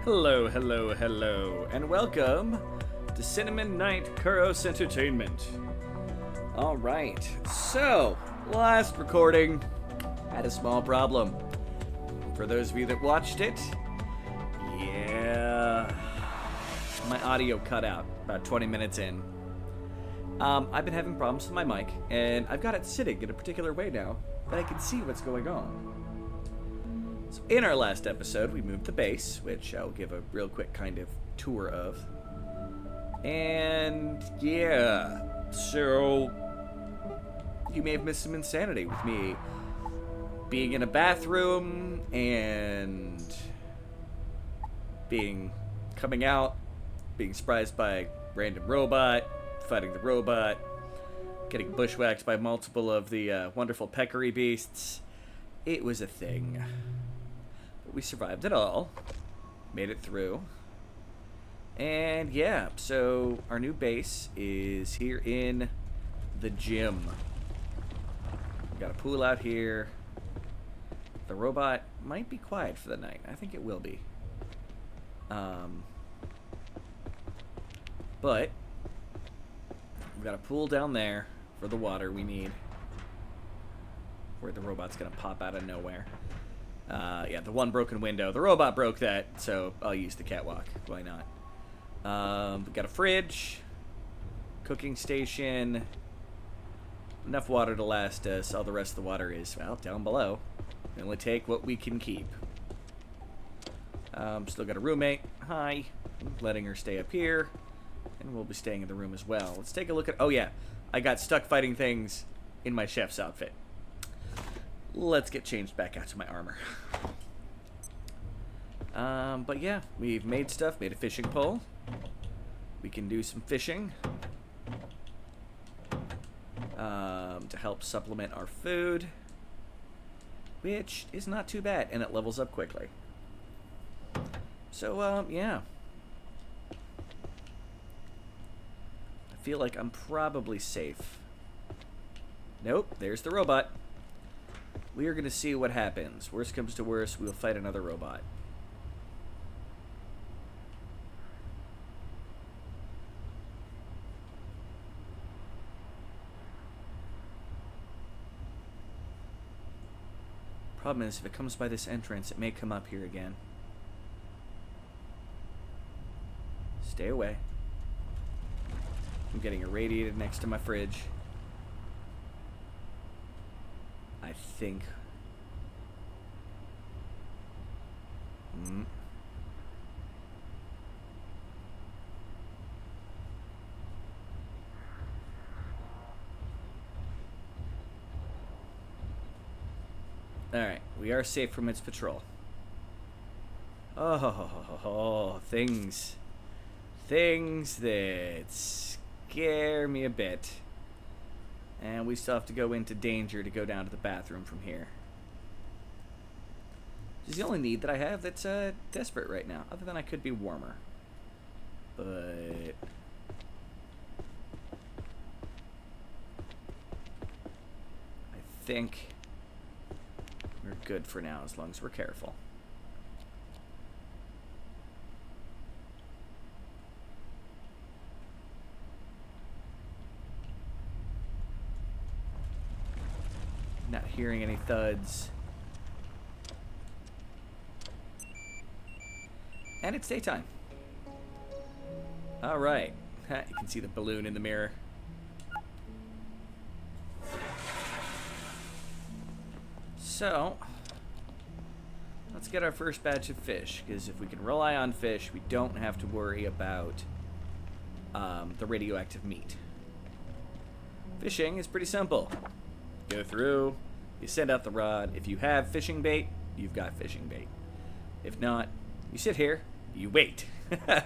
Hello, hello, hello, and welcome to Cinnamon Night Kuros Entertainment. Alright, so, last recording had a small problem. For those of you that watched it, yeah, my audio cut out about 20 minutes in. I've been having problems with my mic, and I've got it sitting in a particular way now that I can see what's going on. So in our last episode, we moved the base, which I'll give a real quick kind of tour of. And yeah, so you may have missed some insanity with me being in a bathroom and coming out, being surprised by a random robot, fighting the robot, getting bushwhacked by multiple of the wonderful peccary beasts. It was a thing. But we survived it all, made it through. And yeah, so our new base is here in the gym. We've got a pool out here. The robot might be quiet for the night. I think it will be. But we've got a pool down there for the water we need, where the robot's gonna pop out of nowhere. Yeah, the one broken window. The robot broke that, so I'll use the catwalk. Why not? We've got a fridge, cooking station, enough water to last us. All the rest of the water is, well, down below. We only take what we can keep. Still got a roommate. Hi. Letting her stay up here. And we'll be staying in the room as well. Let's take a look at... Oh, yeah. I got stuck fighting things in my chef's outfit. Let's get changed back out to my armor. But yeah, we've made stuff. Made a fishing pole. We can do some fishing. To help supplement our food. Which is not too bad. And it levels up quickly. So, yeah. I feel like I'm probably safe. Nope, there's the robot. We are going to see what happens. Worst comes to worst, we'll fight another robot. Problem is, if it comes by this entrance, it may come up here again. Stay away. I'm getting irradiated next to my fridge. I think. Alright, we are safe from its patrol. Oh, things. Things that scare me a bit. And we still have to go into danger to go down to the bathroom from here. This is the only need that I have that's desperate right now. Other than I could be warmer. But... I think we're good for now as long as we're careful. Not hearing any thuds. And it's daytime. Alright. You can see the balloon in the mirror. So, let's get our first batch of fish, because if we can rely on fish, we don't have to worry about the radioactive meat. Fishing is pretty simple. Go through, you send out the rod. If you have fishing bait, you've got fishing bait. If not, you sit here, you wait. I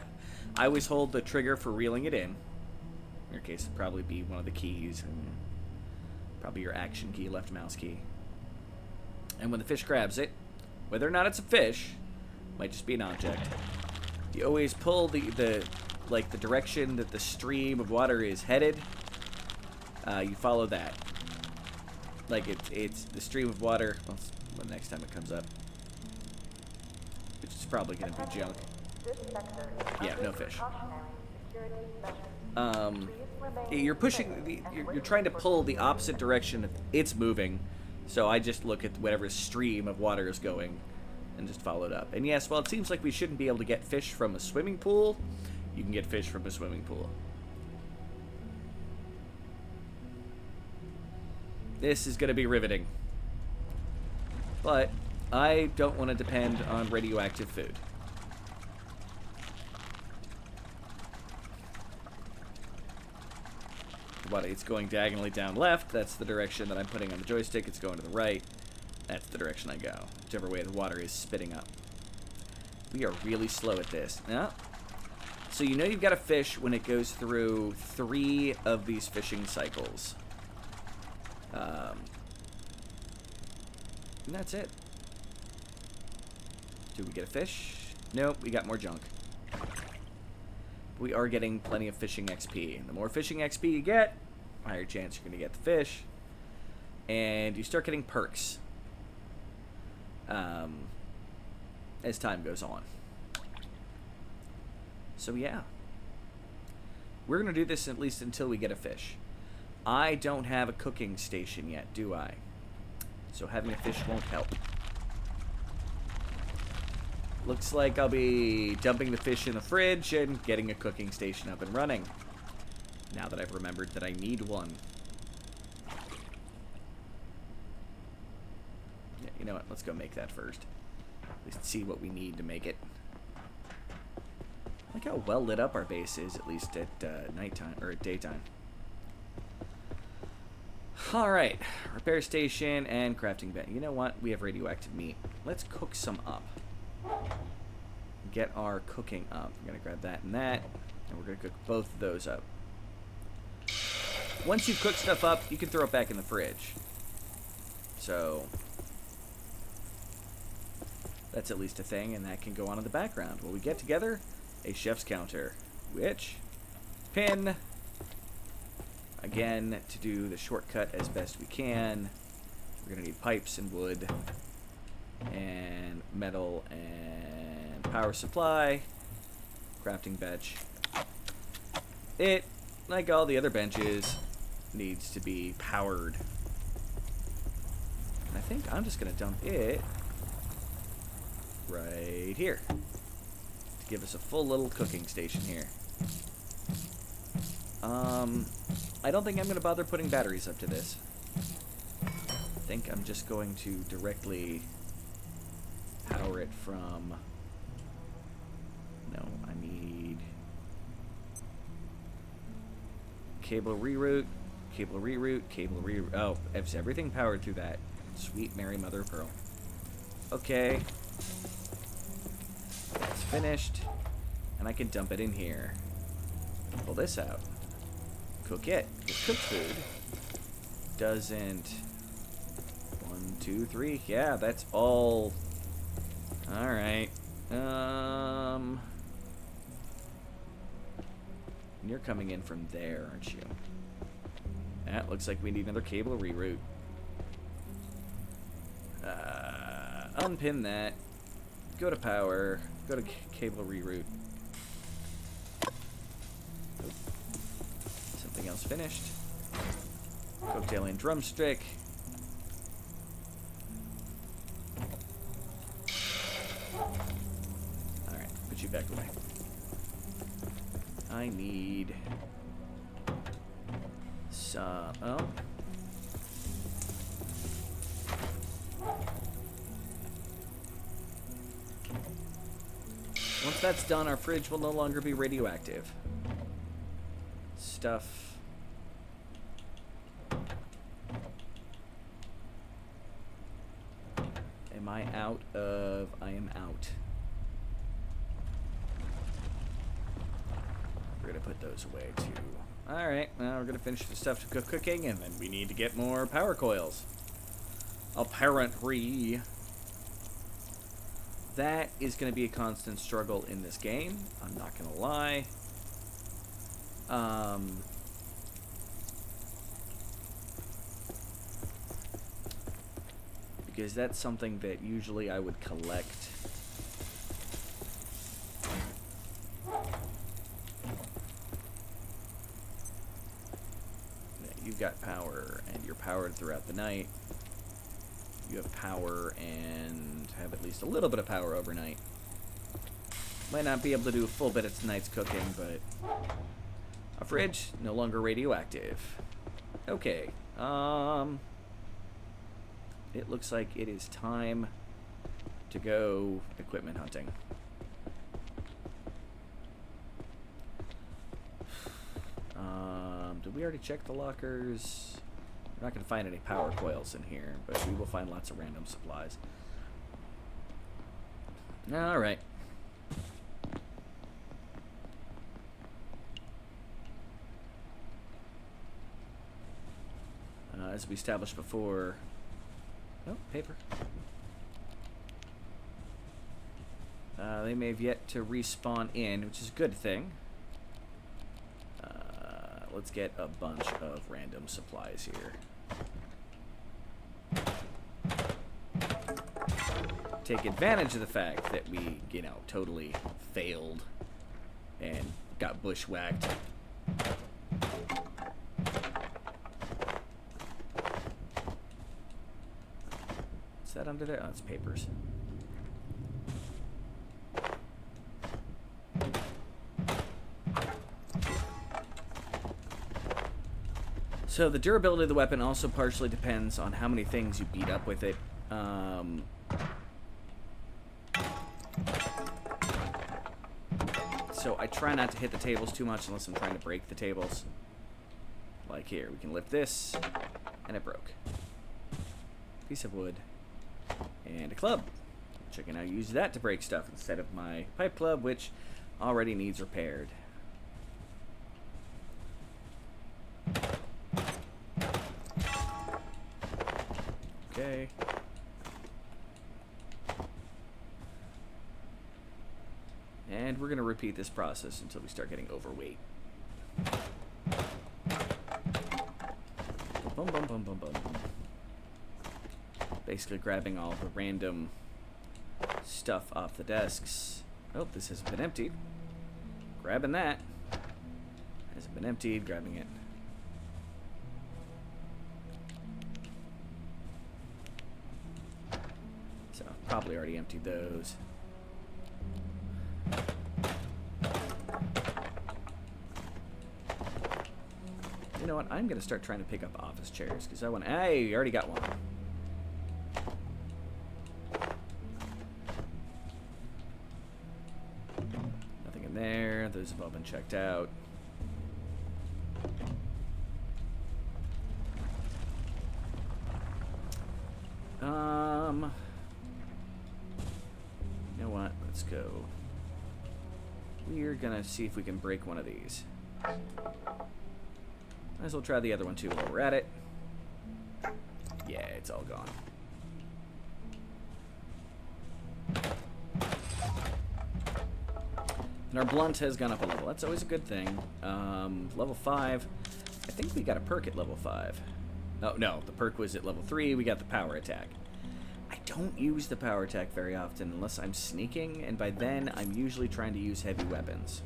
always hold the trigger for reeling it in. In your case, it'd probably be one of the keys. Probably your action key, left mouse key. And when the fish grabs it, whether or not it's a fish, might just be an object, you always pull the direction that the stream of water is headed. You follow that. Like it's the stream of water. Well, the next time it comes up, which is probably gonna be junk. Yeah, no fish. You're pushing, you're trying to pull the opposite direction it's moving, so I just look at whatever stream of water is going and just follow it up. And yes, while it seems like we shouldn't be able to get fish from a swimming pool, you can get fish from a swimming pool. This is going to be riveting. But I don't want to depend on radioactive food. But it's going diagonally down left. That's the direction that I'm putting on the joystick. It's going to the right. That's the direction I go. Whichever way the water is spitting up. We are really slow at this. Yeah. So you know you've got a fish when it goes through 3 of these fishing cycles. And that's it. Do we get a fish? Nope, we got more junk. We are getting plenty of fishing XP. The more fishing XP you get, higher chance you're going to get the fish. And you start getting perks as time goes on. So yeah. We're going to do this at least until we get a fish. I don't have a cooking station yet, do I? So having a fish won't help. Looks like I'll be dumping the fish in the fridge and getting a cooking station up and running. Now that I've remembered that I need one. Yeah, you know what? Let's go make that first. At least see what we need to make it. I like how well lit up our base is, at least at nighttime, or at daytime. Alright, repair station and crafting bench. You know what? We have radioactive meat. Let's cook some up. Get our cooking up. We're going to grab that and that, and we're going to cook both of those up. Once you cook stuff up, you can throw it back in the fridge. So, that's at least a thing, and that can go on in the background. While we get together, a chef's counter, which, pin, again, to do the shortcut as best we can, we're going to need pipes and wood, and metal, and power supply, crafting bench. It, like all the other benches, needs to be powered. And I think I'm just going to dump it right here to give us a full little cooking station here. I don't think I'm going to bother putting batteries up to this. I think I'm just going to directly power it from... No, I need... cable reroute, cable reroute, cable reroute. Oh, it's everything powered through that. Sweet Mary Mother of Pearl. Okay. That's finished. And I can dump it in here. Pull this out. Cook it. Cooked food doesn't... 1, 2, 3. Yeah, that's all. Alright. And you're coming in from there, aren't you? That looks like we need another cable reroute. Unpin that. Go to power. Go to cable reroute. Something else finished. Cooked alien drumstick. Alright, put you back away. I need some... Oh. Once that's done, our fridge will no longer be radioactive. Stuff. Am I out of... I am out. We're gonna put those away too. Alright, now we're gonna finish the stuff to cooking, and then we need to get more power coils. Apparently. That is gonna be a constant struggle in this game. I'm not gonna lie. Because that's something that usually I would collect you've got power, and you're powered throughout the night. You have power and have at least a little bit of power overnight. Might not be able to do a full bit of tonight's cooking, but a fridge, no longer radioactive. Okay, it looks like it is time to go equipment hunting. Did we already check the lockers? We're not going to find any power coils in here, but we will find lots of random supplies. Alright. As we established before... Oh, paper. They may have yet to respawn in, which is a good thing. Let's get a bunch of random supplies here. Take advantage of the fact that we, you know, totally failed and got bushwhacked. What's that under there? Oh, it's papers. So the durability of the weapon also partially depends on how many things you beat up with it. So I try not to hit the tables too much unless I'm trying to break the tables. Like here, we can lift this, and it broke. Piece of wood, and a club. Which I can now use that to break stuff instead of my pipe club, which already needs repaired. Okay. And we're going to repeat this process until we start getting overweight. Bum, bum, bum, bum, bum. Basically grabbing all the random stuff off the desks. Oh, this hasn't been emptied. Grabbing that. Hasn't been emptied, grabbing it. So, probably already emptied those. You know what? I'm going to start trying to pick up office chairs because I want... Hey, you already got one. Nothing in there. Those have all been checked out. You know what? Let's go. We're gonna see if we can break one of these. Might as well try the other one too while we're at it. Yeah, it's all gone. And our blunt has gone up a level. That's always a good thing. Level 5. I think we got a perk at level 5. Oh, no. The perk was at level 3. We got the power attack. I don't use the power attack very often unless I'm sneaking, and by then I'm usually trying to use heavy weapons.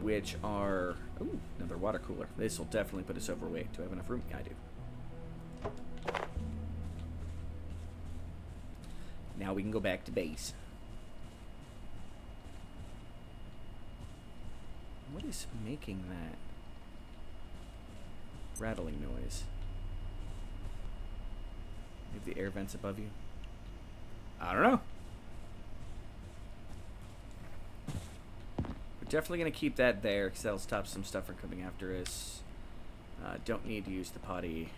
Which are... Ooh, another water cooler. This will definitely put us overweight. Do I have enough room? Yeah, I do. Now we can go back to base. What is making that rattling noise? Maybe the air vents above you? I don't know. We're definitely going to keep that there because that'll stop some stuff from coming after us. Don't need to use the potty.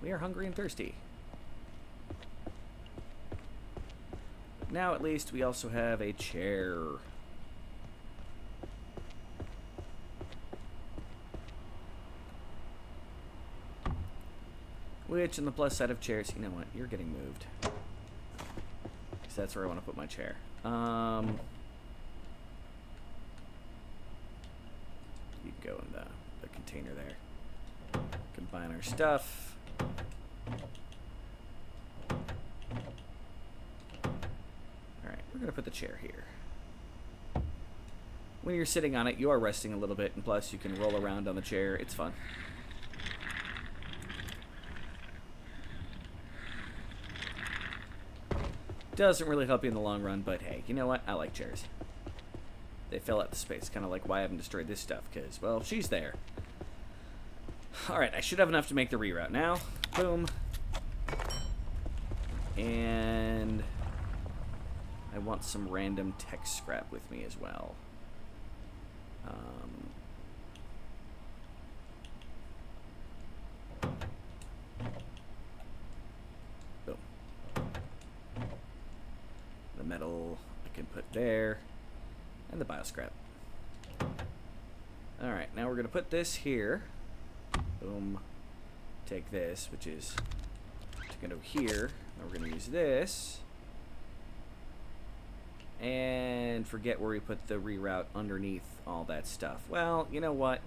We are hungry and thirsty. But now at least we also have a chair. Which, on the plus side of chairs, you know what? You're getting moved. Because that's where I want to put my chair. You can go in the container there. Combine our stuff. Alright, we're going to put the chair here. when you're sitting on it, you are resting a little bit, and plus you can roll around on the chair. It's fun. Doesn't really help you in the long run, but hey, you know what? I like chairs. They fill out the space, kind of like why I haven't destroyed this stuff, because, well, she's there. Alright, I should have enough to make the reroute now. Boom. And I want some random tech scrap with me as well. Boom. The metal I can put there. And the bioscrap. Alright, now we're going to put this here. Boom. Take this, which is going to go here. Now we're going to use this. And forget where we put the reroute underneath all that stuff. Well, you know what?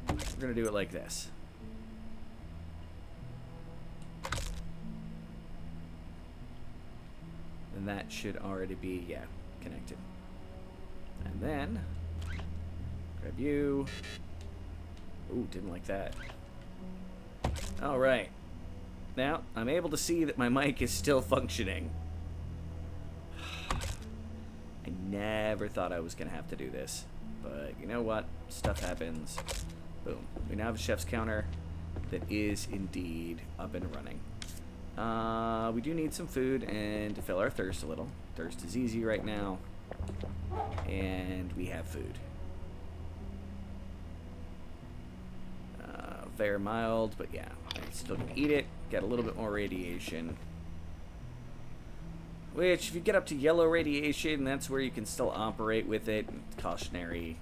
We're going to do it like this. And that should already be, yeah, connected. And then, grab you. Ooh, didn't like that. Alright. Now, I'm able to see that my mic is still functioning. I never thought I was going to have to do this. But you know what? Stuff happens. Boom. We now have a chef's counter that is indeed up and running. We do need some food and to fill our thirst a little. Thirst is easy right now. And we have food. Very mild, but yeah. I'm still gonna eat it. Get a little bit more radiation. Which, if you get up to yellow radiation, that's where you can still operate with it. Cautionary.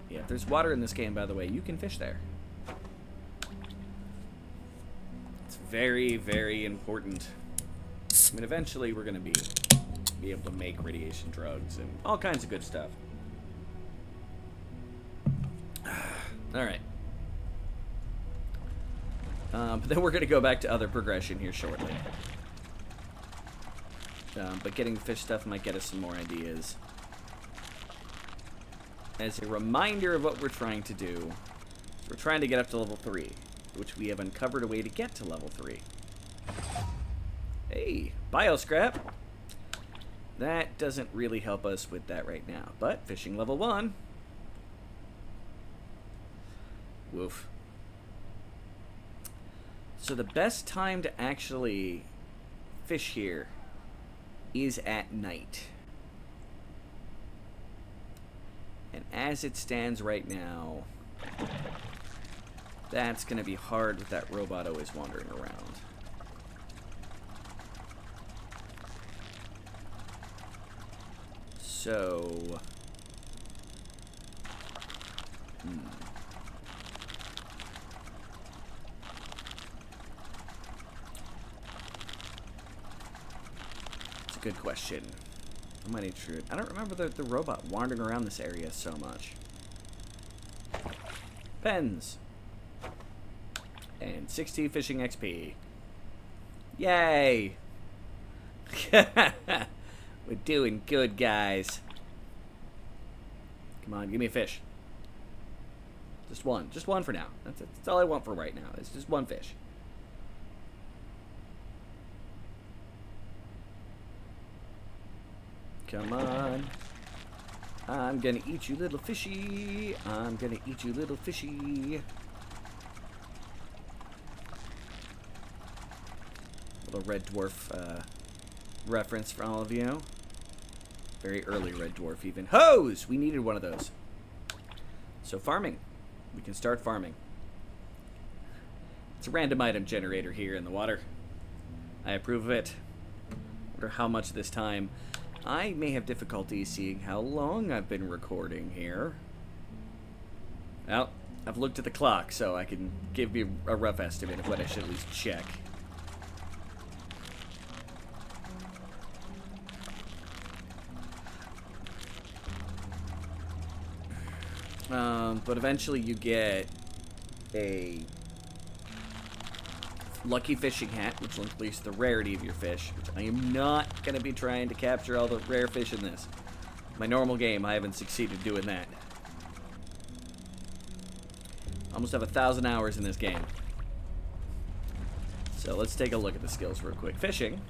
Yeah, if there's water in this game, by the way, you can fish there. It's very, very important. I mean, eventually we're going to be able to make radiation drugs and all kinds of good stuff. Alright. But then we're going to go back to other progression here shortly. But getting the fish stuff might get us some more ideas. As a reminder of what we're trying to do, we're trying to get up to level 3, which we have uncovered a way to get to level 3. Hey, bioscrap. That doesn't really help us with that right now, but fishing level 1. Woof. So the best time to actually fish here is at night. And as it stands right now, that's going to be hard with that robot always wandering around. So... It's a good question. I might need to... I don't remember the robot wandering around this area so much. Pens. And 60 fishing XP. Yay! We're doing good, guys. Come on, give me a fish. Just one. Just one for now. That's all I want for right now. It's just one fish. Come on. I'm gonna eat you, little fishy. I'm gonna eat you, little fishy. Little red dwarf reference for all of you. Very early red dwarf even. Hose! We needed one of those. So farming. We can start farming. It's a random item generator here in the water. I approve of it. Wonder how much this time. I may have difficulty seeing how long I've been recording here. Well, I've looked at the clock, so I can give you a rough estimate of what I should at least check. But eventually you get a lucky fishing hat, which will increase the rarity of your fish, which I am not going to be trying to capture all the rare fish in this. My normal game, I haven't succeeded doing that. Almost have 1,000 hours in this game. So let's take a look at the skills real quick. Fishing.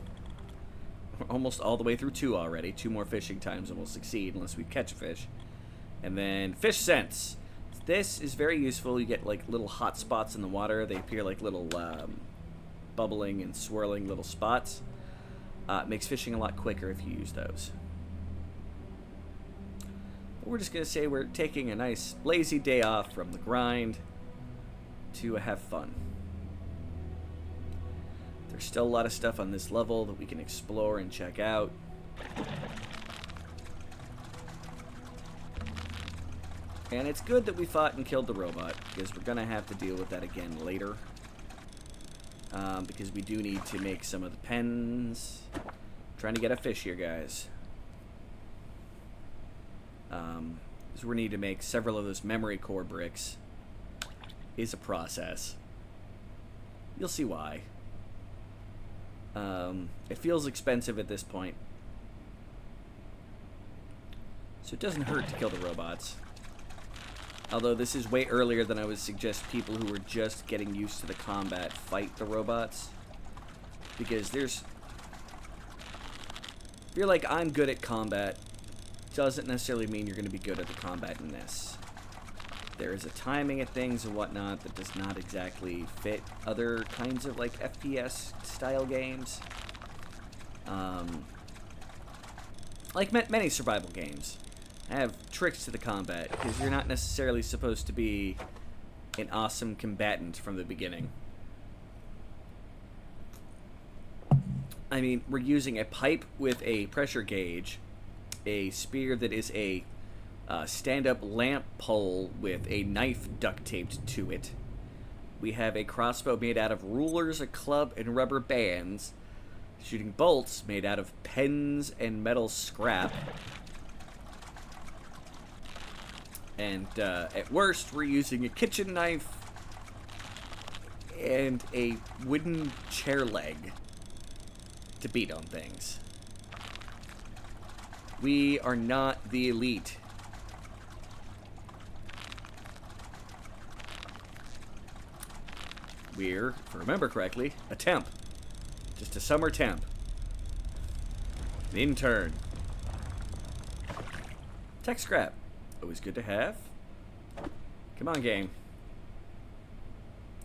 We're almost all the way through 2 already. 2 more fishing times and we'll succeed unless we catch a fish. And then fish sense. This is very useful. You get like little hot spots in the water. They appear like little bubbling and swirling little spots. It makes fishing a lot quicker if you use those. But we're just going to say we're taking a nice lazy day off from the grind to have fun. There's still a lot of stuff on this level that we can explore and check out. And it's good that we fought and killed the robot, because we're going to have to deal with that again later. Because we do need to make some of the pens. I'm trying to get a fish here, guys. Because we need to make several of those memory core bricks. Is a process. You'll see why. It feels expensive at this point. So it doesn't hurt to kill the robots. Although this is way earlier than I would suggest people who are just getting used to the combat fight the robots. Because there's... If you're like, I'm good at combat, doesn't necessarily mean you're going to be good at the combat in this. There is a timing of things and whatnot that does not exactly fit other kinds of like FPS style games. Like many survival games have tricks to the combat because you're not necessarily supposed to be an awesome combatant from the beginning. I mean, we're using a pipe with a pressure gauge, a spear that is a stand-up lamp pole with a knife duct taped to it. We have a crossbow made out of rulers, a club, and rubber bands. Shooting bolts made out of pens and metal scrap. And at worst, we're using a kitchen knife and a wooden chair leg to beat on things. We are not the elite. We're, if I remember correctly, a temp. Just a summer temp. An intern. Tech scrap. Always good to have. Come on, game.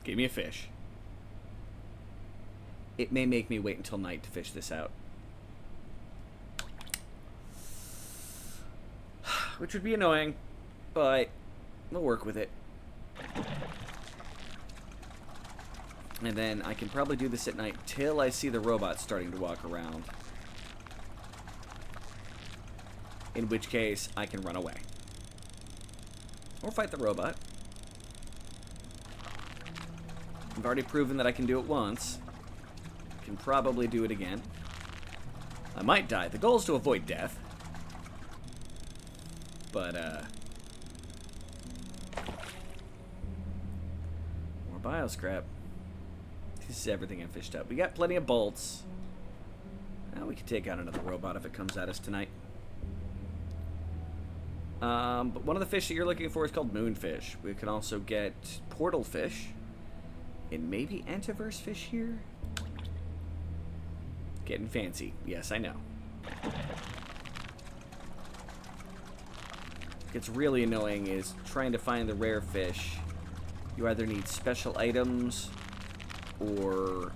Give me a fish. It may make me wait until night to fish this out. Which would be annoying, but we'll work with it. And then I can probably do this at night till I see the robot starting to walk around. In which case, I can run away. Or fight the robot. I've already proven that I can do it once. I can probably do it again. I might die. The goal is to avoid death. But, more bioscrap. This is everything I fished up. We got plenty of bolts. Now we can take out another robot if it comes at us tonight. But one of the fish that you're looking for is called moonfish. We can also get portal fish. And maybe antiverse fish here? Getting fancy. Yes, I know. What gets really annoying is trying to find the rare fish. You either need special items or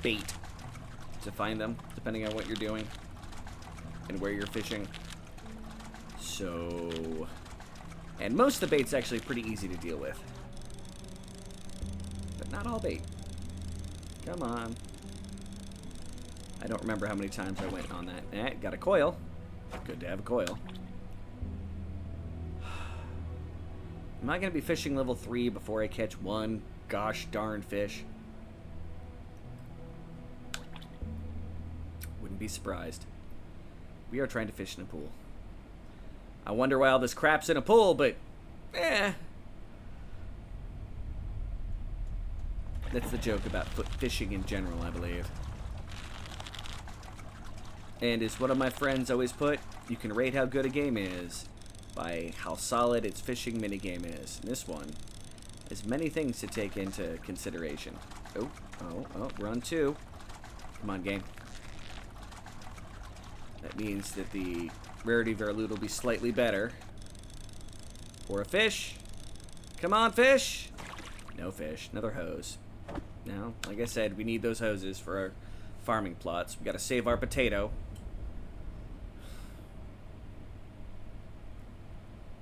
bait to find them, depending on what you're doing and where you're fishing. So, and most of the bait's actually pretty easy to deal with, but not all bait. Come on. I don't remember how many times I went on that. Got a coil. Good to have a coil. Am I going to be fishing level 3 before I catch one gosh darn fish? Wouldn't be surprised. We are trying to fish in a pool. I wonder why all this crap's in a pool, but That's the joke about fishing in general, I believe. And as one of my friends always put, you can rate how good a game is by how solid its fishing minigame is. And this one has many things to take into consideration. Oh, we're on 2. Come on, game. That means that the rarity of our loot will be slightly better. Or a fish. Come on, fish! No fish. Another hose. Now, like I said, we need those hoses for our farming plots. We gotta save our potato.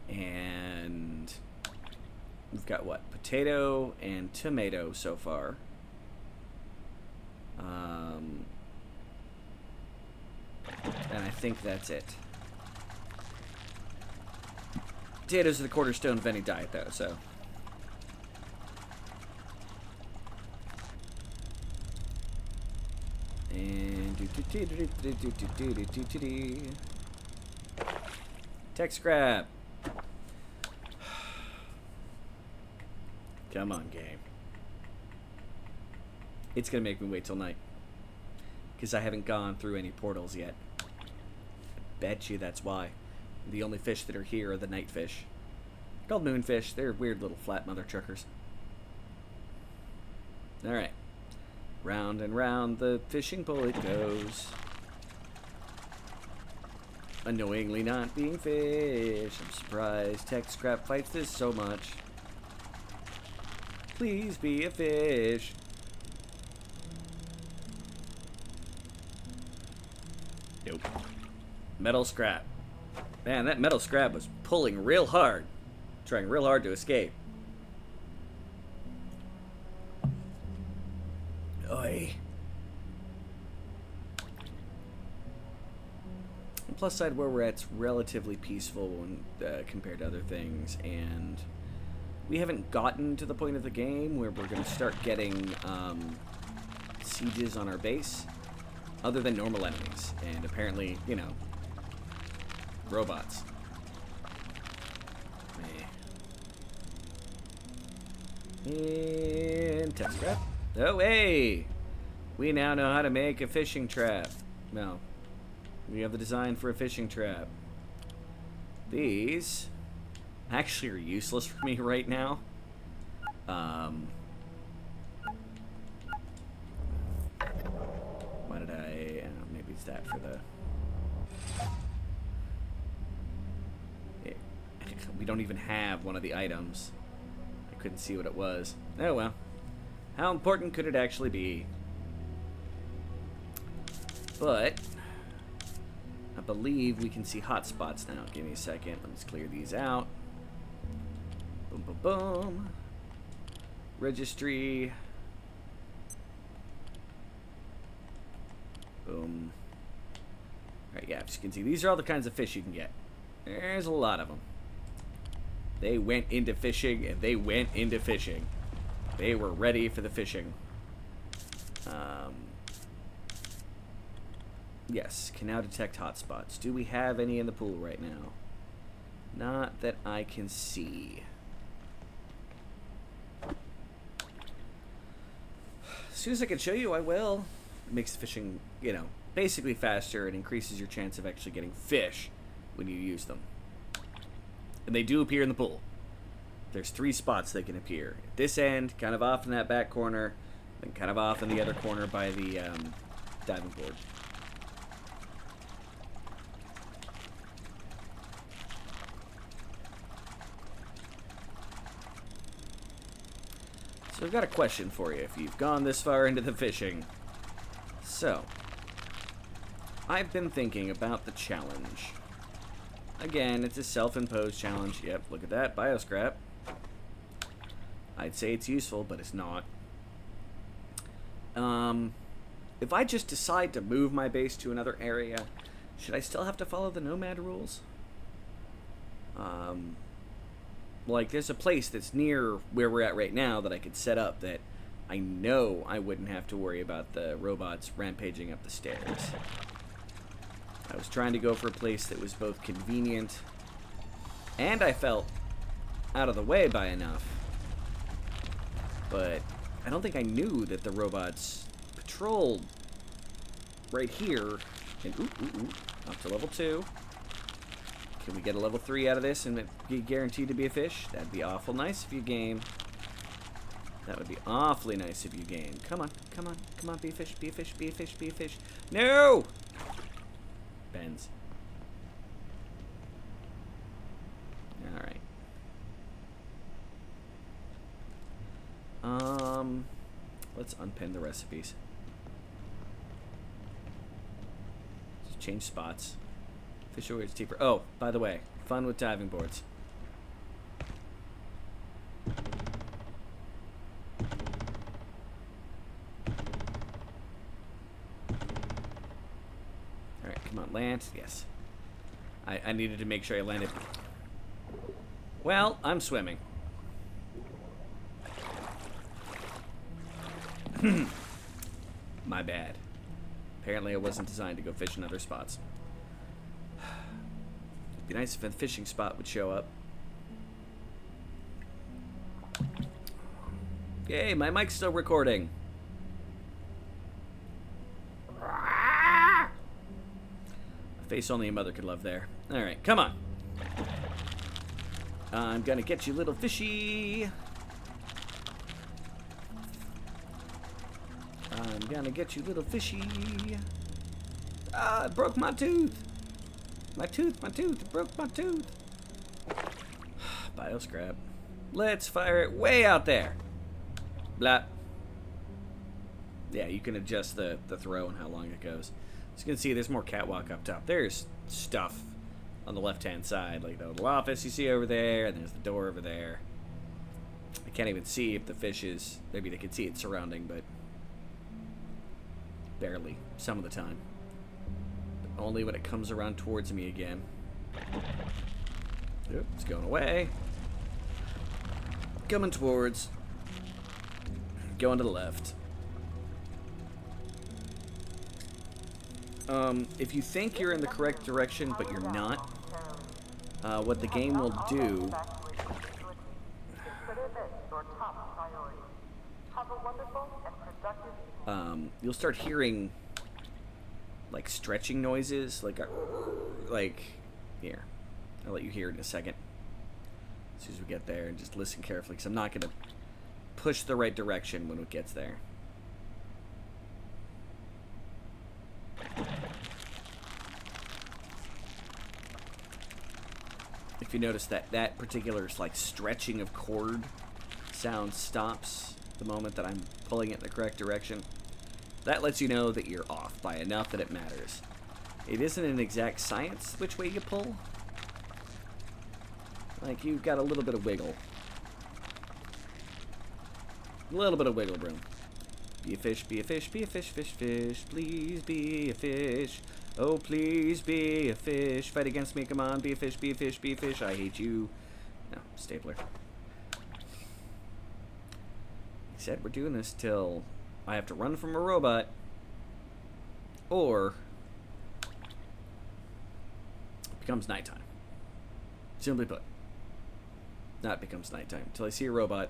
And we've got what? Potato and tomato so far. And I think that's it. Potatoes are the cornerstone of any diet, though, so. And tech scrap. Come on, game. It's gonna make me wait till night, because I haven't gone through any portals yet. I bet you that's why. The only fish that are here are the night fish. Called moonfish. They're weird little flat mother truckers. Alright. Round and round the fishing pole it goes. Annoyingly not being fished. I'm surprised tech scrap fights this so much. Please be a fish. Nope. Metal scrap. Man, that metal scrap was pulling real hard. Trying real hard to escape. Oi. The plus side where we're at's relatively peaceful when, compared to other things, and we haven't gotten to the point of the game where we're going to start getting sieges on our base, other than normal enemies, and apparently, you know, robots. And tech scrap. Oh, hey! We now know how to make a fishing trap. No. We have the design for a fishing trap. These actually are useless for me right now. Why did I... maybe it's that for the... We don't even have one of the items. I couldn't see what it was. Oh well. How important could it actually be? But I believe we can see hotspots now. Give me a second. Let's clear these out. Boom, boom, boom. Registry. Boom. Alright, yeah, as you can see, these are all the kinds of fish you can get. There's a lot of them. They went into fishing, and they went into fishing. They were ready for the fishing. Yes, can now detect hotspots. Do we have any in the pool right now? Not that I can see. As soon as I can show you, I will. It makes the fishing, you know, basically faster and increases your chance of actually getting fish when you use them. And they do appear in the pool. There's 3 spots they can appear. At this end, kind of off in that back corner, then kind of off in the other corner by the diving board. So I've got a question for you if you've gone this far into the fishing. So, I've been thinking about the challenge. Again, it's a self-imposed challenge. Yep, look at that, bioscrap. I'd say it's useful, but it's not. If I just decide to move my base to another area, should I still have to follow the Nomad rules? Like, there's a place that's near where we're at right now that I could set up that I know I wouldn't have to worry about the robots rampaging up the stairs. I was trying to go for a place that was both convenient and I felt out of the way by enough. But I don't think I knew that the robots patrol right here. And up to level 2. Can we get a level 3 out of this and be guaranteed to be a fish? That'd be awful nice if you game. That would be awfully nice if you game. Come on, come on, come on, be a fish, be a fish, be a fish, be a fish. No! Bends. Alright. Let's unpin the recipes. Just change spots. Fish always deeper. Oh, by the way, fun with diving boards. Alright, come on, land. Yes. I needed to make sure I landed. Well, I'm swimming. My bad. Apparently I wasn't designed to go fish in other spots. It'd be nice if a fishing spot would show up. Yay, my mic's still recording. A face only a mother could love there. Alright, come on. I'm gonna get you, little fishy. I'm gonna get you, little fishy. Ah, it broke my tooth. My tooth, it broke my tooth. Bio scrap. Let's fire it way out there. Blah. Yeah, you can adjust the throw and how long it goes. As you can see, there's more catwalk up top. There's stuff on the left-hand side, like the little office you see over there, and there's the door over there. I can't even see if the fish is... Maybe they can see it surrounding, but... barely, some of the time. But only when it comes around towards me again. Oop, it's going away. Coming towards. Going to the left. If you think you're in the correct direction, but you're not, what the game will do... you'll start hearing like stretching noises, like here. I'll let you hear it in a second. As soon as we get there, and just listen carefully, because I'm not gonna push the right direction when it gets there. If you notice that particular like stretching of cord sound stops the moment that I'm pulling it in the correct direction, that lets you know that you're off by enough that it matters. It isn't an exact science which way you pull. Like, you've got a little bit of wiggle. A little bit of wiggle room. Be a fish, be a fish, be a fish, fish, fish. Please be a fish. Oh, please be a fish. Fight against me, come on. Be a fish, be a fish, be a fish. I hate you. No, stapler. He said we're doing this till I have to run from a robot, or it becomes nighttime. Simply put, not becomes nighttime until I see a robot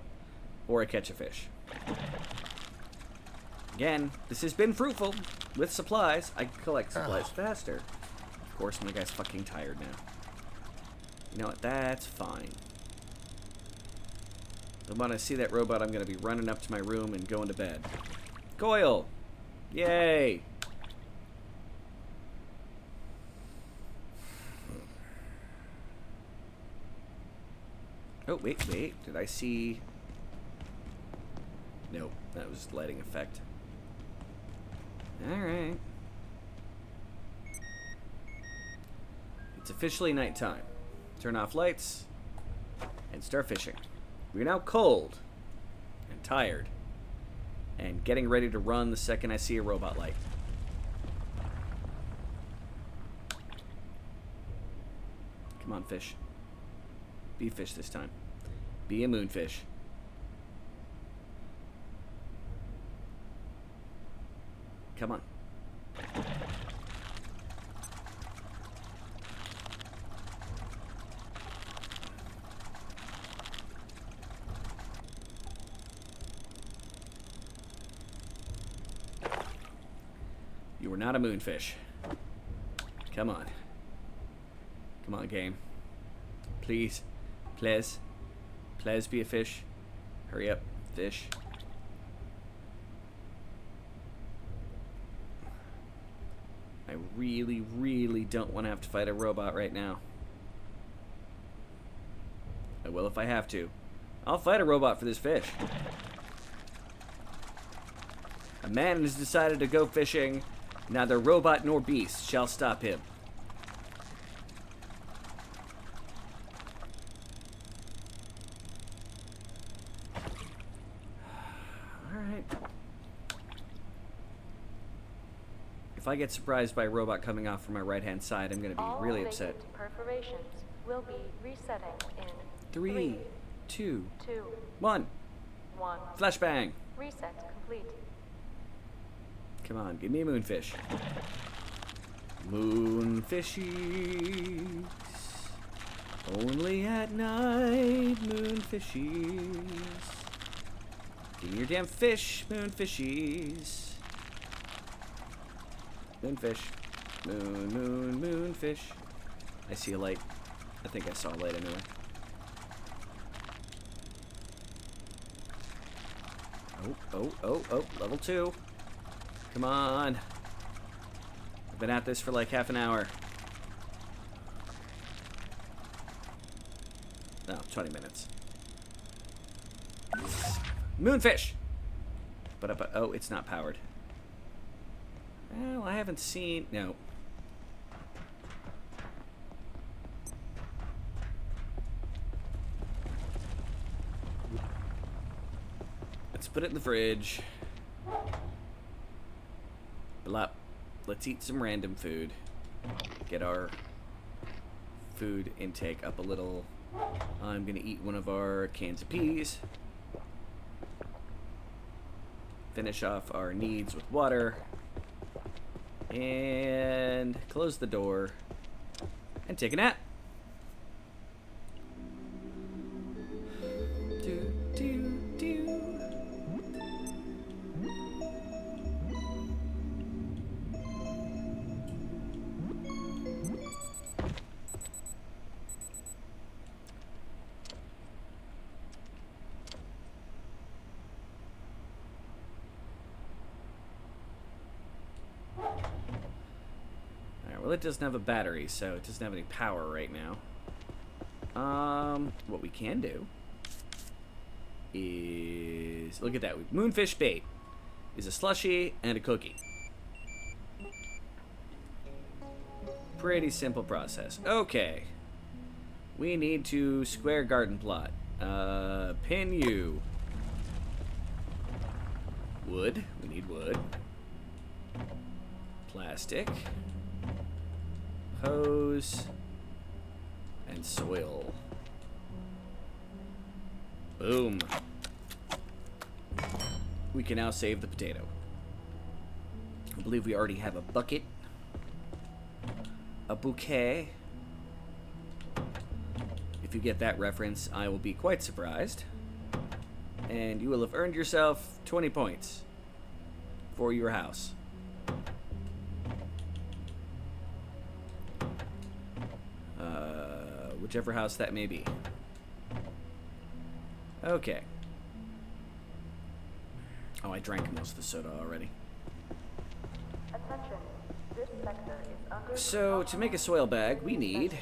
or I catch a fish. Again, this has been fruitful with supplies. I can collect supplies faster. Of course, my guy's fucking tired now. You know what? That's fine. The moment I see that robot, I'm going to be running up to my room and going to bed. Coil! Yay! Oh, wait. Did I see... Nope, that was lighting effect. Alright. It's officially nighttime. Turn off lights and start fishing. We're now cold and tired and getting ready to run the second I see a robot light. Come on, fish. Be a fish this time. Be a moonfish. Come on. we're not a moonfish. Come on. Come on, game. Please. Please. Please be a fish. Hurry up, fish. I really, really don't want to have to fight a robot right now. I will if I have to. I'll fight a robot for this fish. A man has decided to go fishing. Neither robot nor beast shall stop him. Alright. If I get surprised by a robot coming off from my right-hand side, I'm going to be really upset. Perforations will be resetting in 3, 2, 2, 1. 1. Flashbang. Reset complete. Come on, give me a moonfish. Moonfishies. Only at night, moonfishies. Give me your damn fish, moonfishies. Moonfish. Moonfish. I see a light. I think I saw a light anyway. Oh, level 2. Come on. I've been at this for like half an hour. No, 20 minutes. Moonfish! But oh, it's not powered. Well, I haven't seen... No. Let's put it in the fridge. Blop. Let's eat some random food. Get our food intake up a little. I'm gonna eat one of our cans of peas. Finish off our needs with water. And close the door. And take a nap. Well, it doesn't have a battery, so it doesn't have any power right now. What we can do is... Look at that. Moonfish bait is a slushie and a cookie. Pretty simple process. Okay. We need to square garden plot. Pin you. Wood. We need wood. Plastic. Hose and soil. Boom. We can now save the potato. I believe we already have a bucket, a bouquet. If you get that reference, I will be quite surprised. And you will have earned yourself 20 points for your house. Whichever house that may be. Okay. Oh, I drank most of the soda already. Attention. This sector is under So, to make a soil bag, we need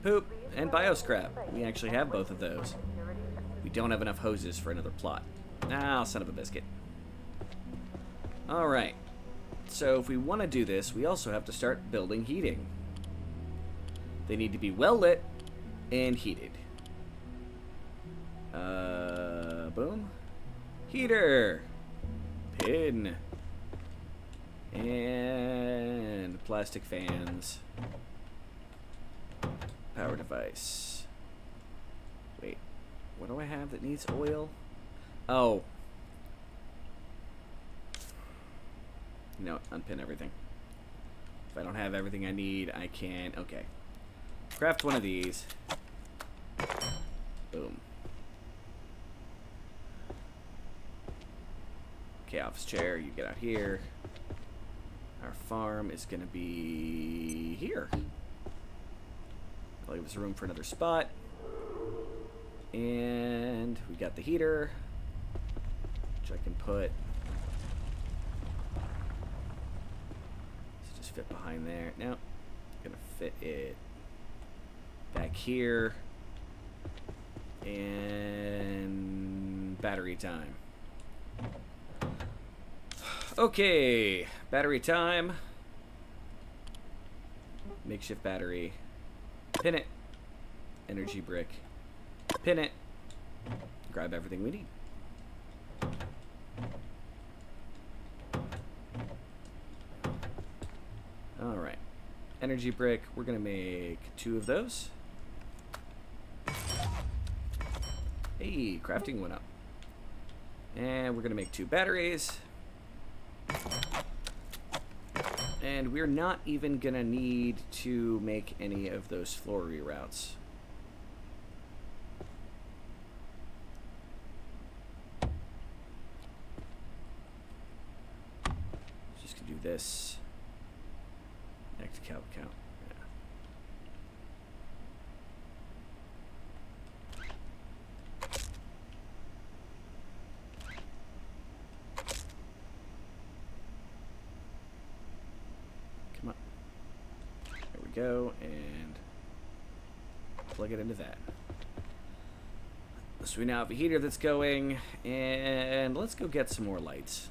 poop and bioscrap. We actually have both of those. We don't have enough hoses for another plot. Ah, son of a biscuit. Alright. So, if we want to do this, we also have to start building heating. They need to be well lit and heated. Boom. Heater. Pin. And plastic fans. Power device. Wait. What do I have that needs oil? Oh. No, unpin everything. If I don't have everything I need, I can... Okay. Craft one of these. Boom. Okay, office chair, you get out here. Our farm is going to be here. That'll give us room for another spot. And we got the heater, which I can put. Let's just fit behind there. No, gonna fit it back here. And battery time. Okay, battery time. Makeshift battery. Pin it. Energy brick. Pin it. Grab everything we need. Alright. Energy brick. We're going to make 2 of those. Hey, crafting went up. And we're going to make 2 batteries. And we're not even going to need to make any of those floor reroutes. Just going to do this. Next count. Yeah. Come on. There we go, and plug it into that. So we now have a heater that's going, and let's go get some more lights.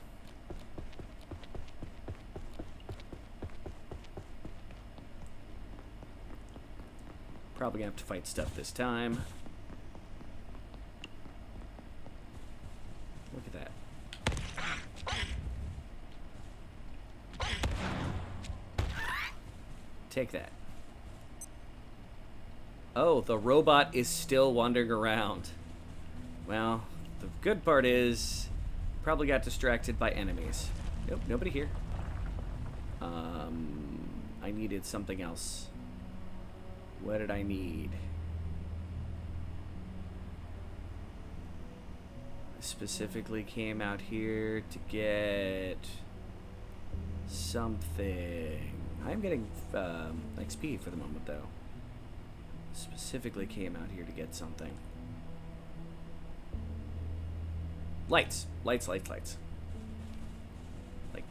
Probably gonna have to fight stuff this time. Look at that. Take that. Oh, the robot is still wandering around. Well, the good part is probably got distracted by enemies. Nope, nobody here. I needed something else. What did I need? I specifically came out here to get something. I'm getting XP for the moment, though. Specifically came out here to get something. Lights. Lights. Like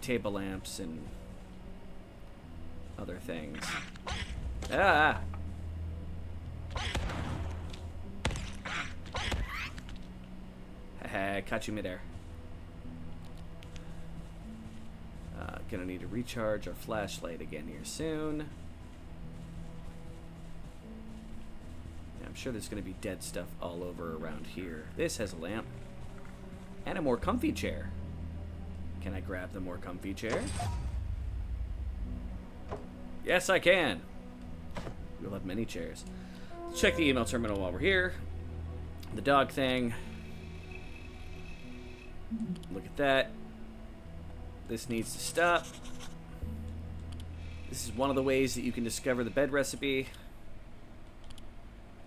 table lamps and other things. Ah! Haha, caught you midair. Gonna need to recharge our flashlight again here soon. Yeah, I'm sure there's gonna be dead stuff all over around here. This has a lamp. And a more comfy chair. Can I grab the more comfy chair? Yes, I can. We'll have many chairs. Check the email terminal while we're here. The dog thing. Look at that. This needs to stop. This is one of the ways that you can discover the bed recipe.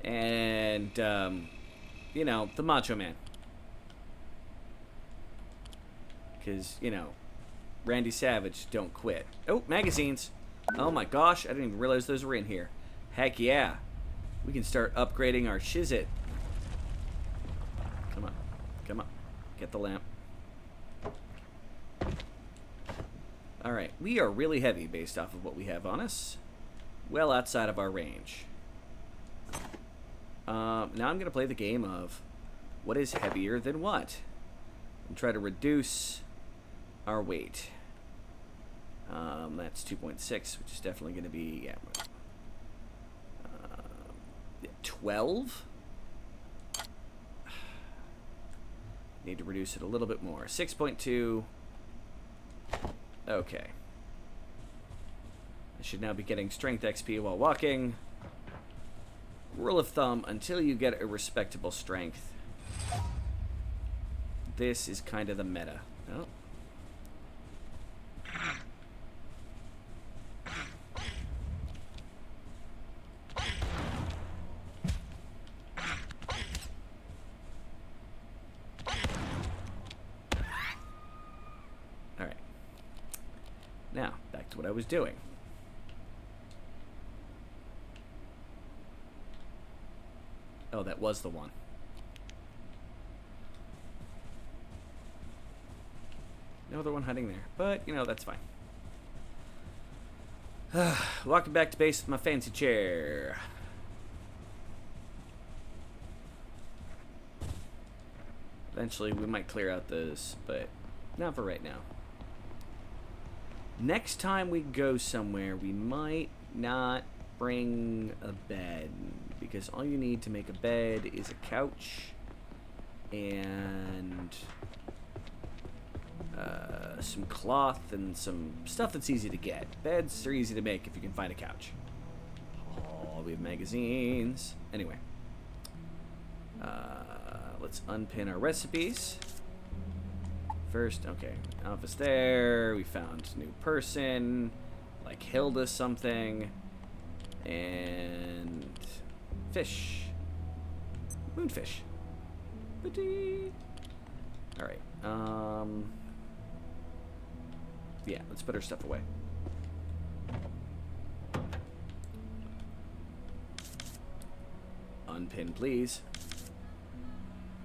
And, you know, the Macho Man. Because, you know, Randy Savage, don't quit. Oh, magazines. Oh my gosh, I didn't even realize those were in here. Heck yeah. We can start upgrading our shizit. Come on. Come on. Get the lamp. Alright, we are really heavy based off of what we have on us. Well outside of our range. Now I'm going to play the game of what is heavier than what? And try to reduce our weight. That's 2.6, which is definitely going to be, yeah, 12? Need to reduce it a little bit more. 6.2. Okay. I should now be getting strength XP while walking. Rule of thumb, until you get a respectable strength, this is kind of the meta. Oh. I was doing. Oh, that was the one. No other one hiding there. But, you know, that's fine. Walking back to base with my fancy chair. Eventually, we might clear out those, but not for right now. Next time we go somewhere, we might not bring a bed, because all you need to make a bed is a couch and some cloth and some stuff that's easy to get. Beds are easy to make if you can find a couch. Oh, we have magazines. Anyway, let's unpin our recipes. First, okay, office there. We found a new person, like Hilda something, and fish, moonfish. All right. Yeah, let's put our stuff away. Unpin, please.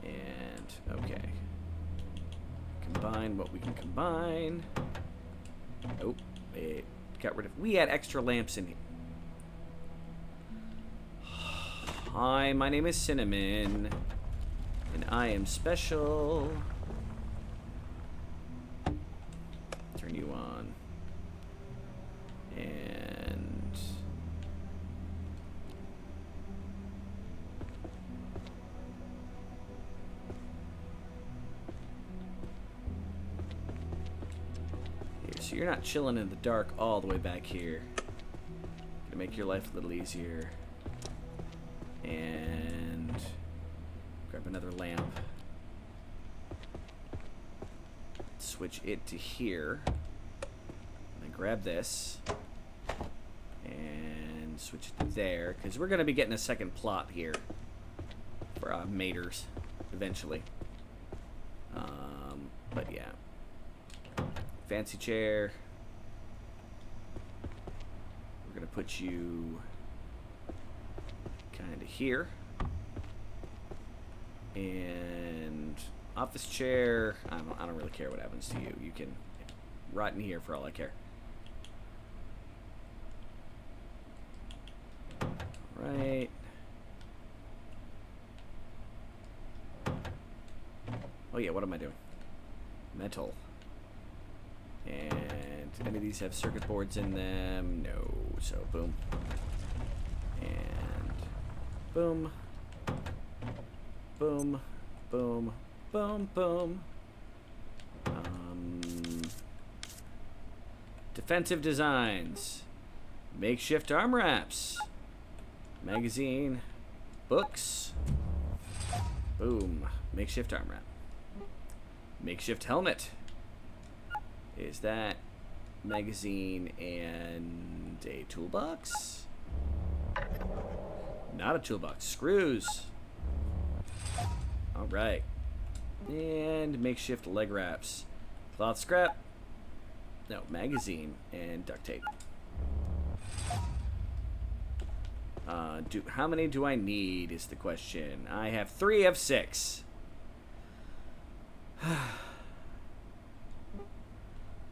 And okay. Combine what we can combine. Oh, it got rid of. We had extra lamps in here. Hi, my name is Cinnamon, and I am special. Turn you on. And here, so you're not chilling in the dark all the way back here. Gonna make your life a little easier. And grab another lamp. Switch it to here. And grab this. And switch it to there. Because we're going to be getting a second plot here. For maters. Eventually. But yeah. Fancy chair. We're going to put you kind of here. And office chair. I don't really care what happens to you. You can rot in here for all I care. Right. Oh yeah, what am I doing? Metal. And any of these have circuit boards in them? No. So boom. And boom. Boom. Boom. Boom. Boom. Defensive designs. Makeshift arm wraps. Magazine. Books. Boom. Makeshift arm wrap. Makeshift helmet. Is that magazine and a toolbox? Not a toolbox. Screws. Alright. And makeshift leg wraps. Cloth scrap. No, magazine and duct tape. How many do I need is the question. I have 3 of 6.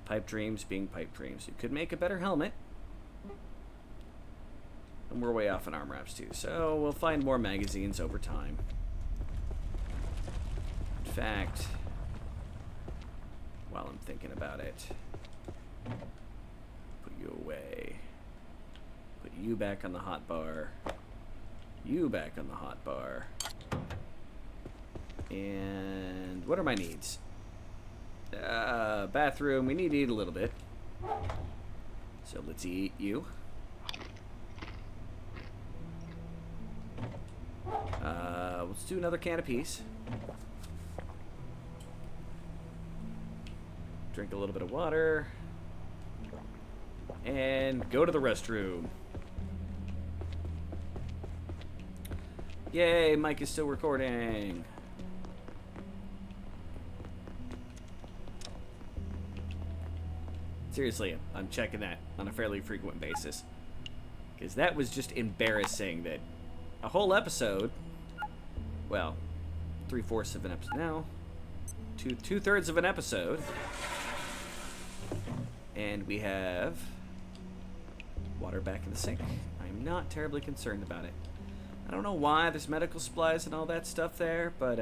Pipe dreams being pipe dreams. You could make a better helmet. And we're way off on arm wraps too. So we'll find more magazines over time. In fact, while I'm thinking about it, put you away. Put you back on the hot bar. You back on the hot bar. And what are my needs? Bathroom. We need to eat a little bit. So let's eat you. Let's do another can apiece. Drink a little bit of water. And go to the restroom. Yay, Mike is still recording. Seriously, I'm checking that on a fairly frequent basis. Because that was just embarrassing that a whole episode, well, 3/4 of an episode now, two-thirds of an episode, and we have water back in the sink. I'm not terribly concerned about it. I don't know why there's medical supplies and all that stuff there, but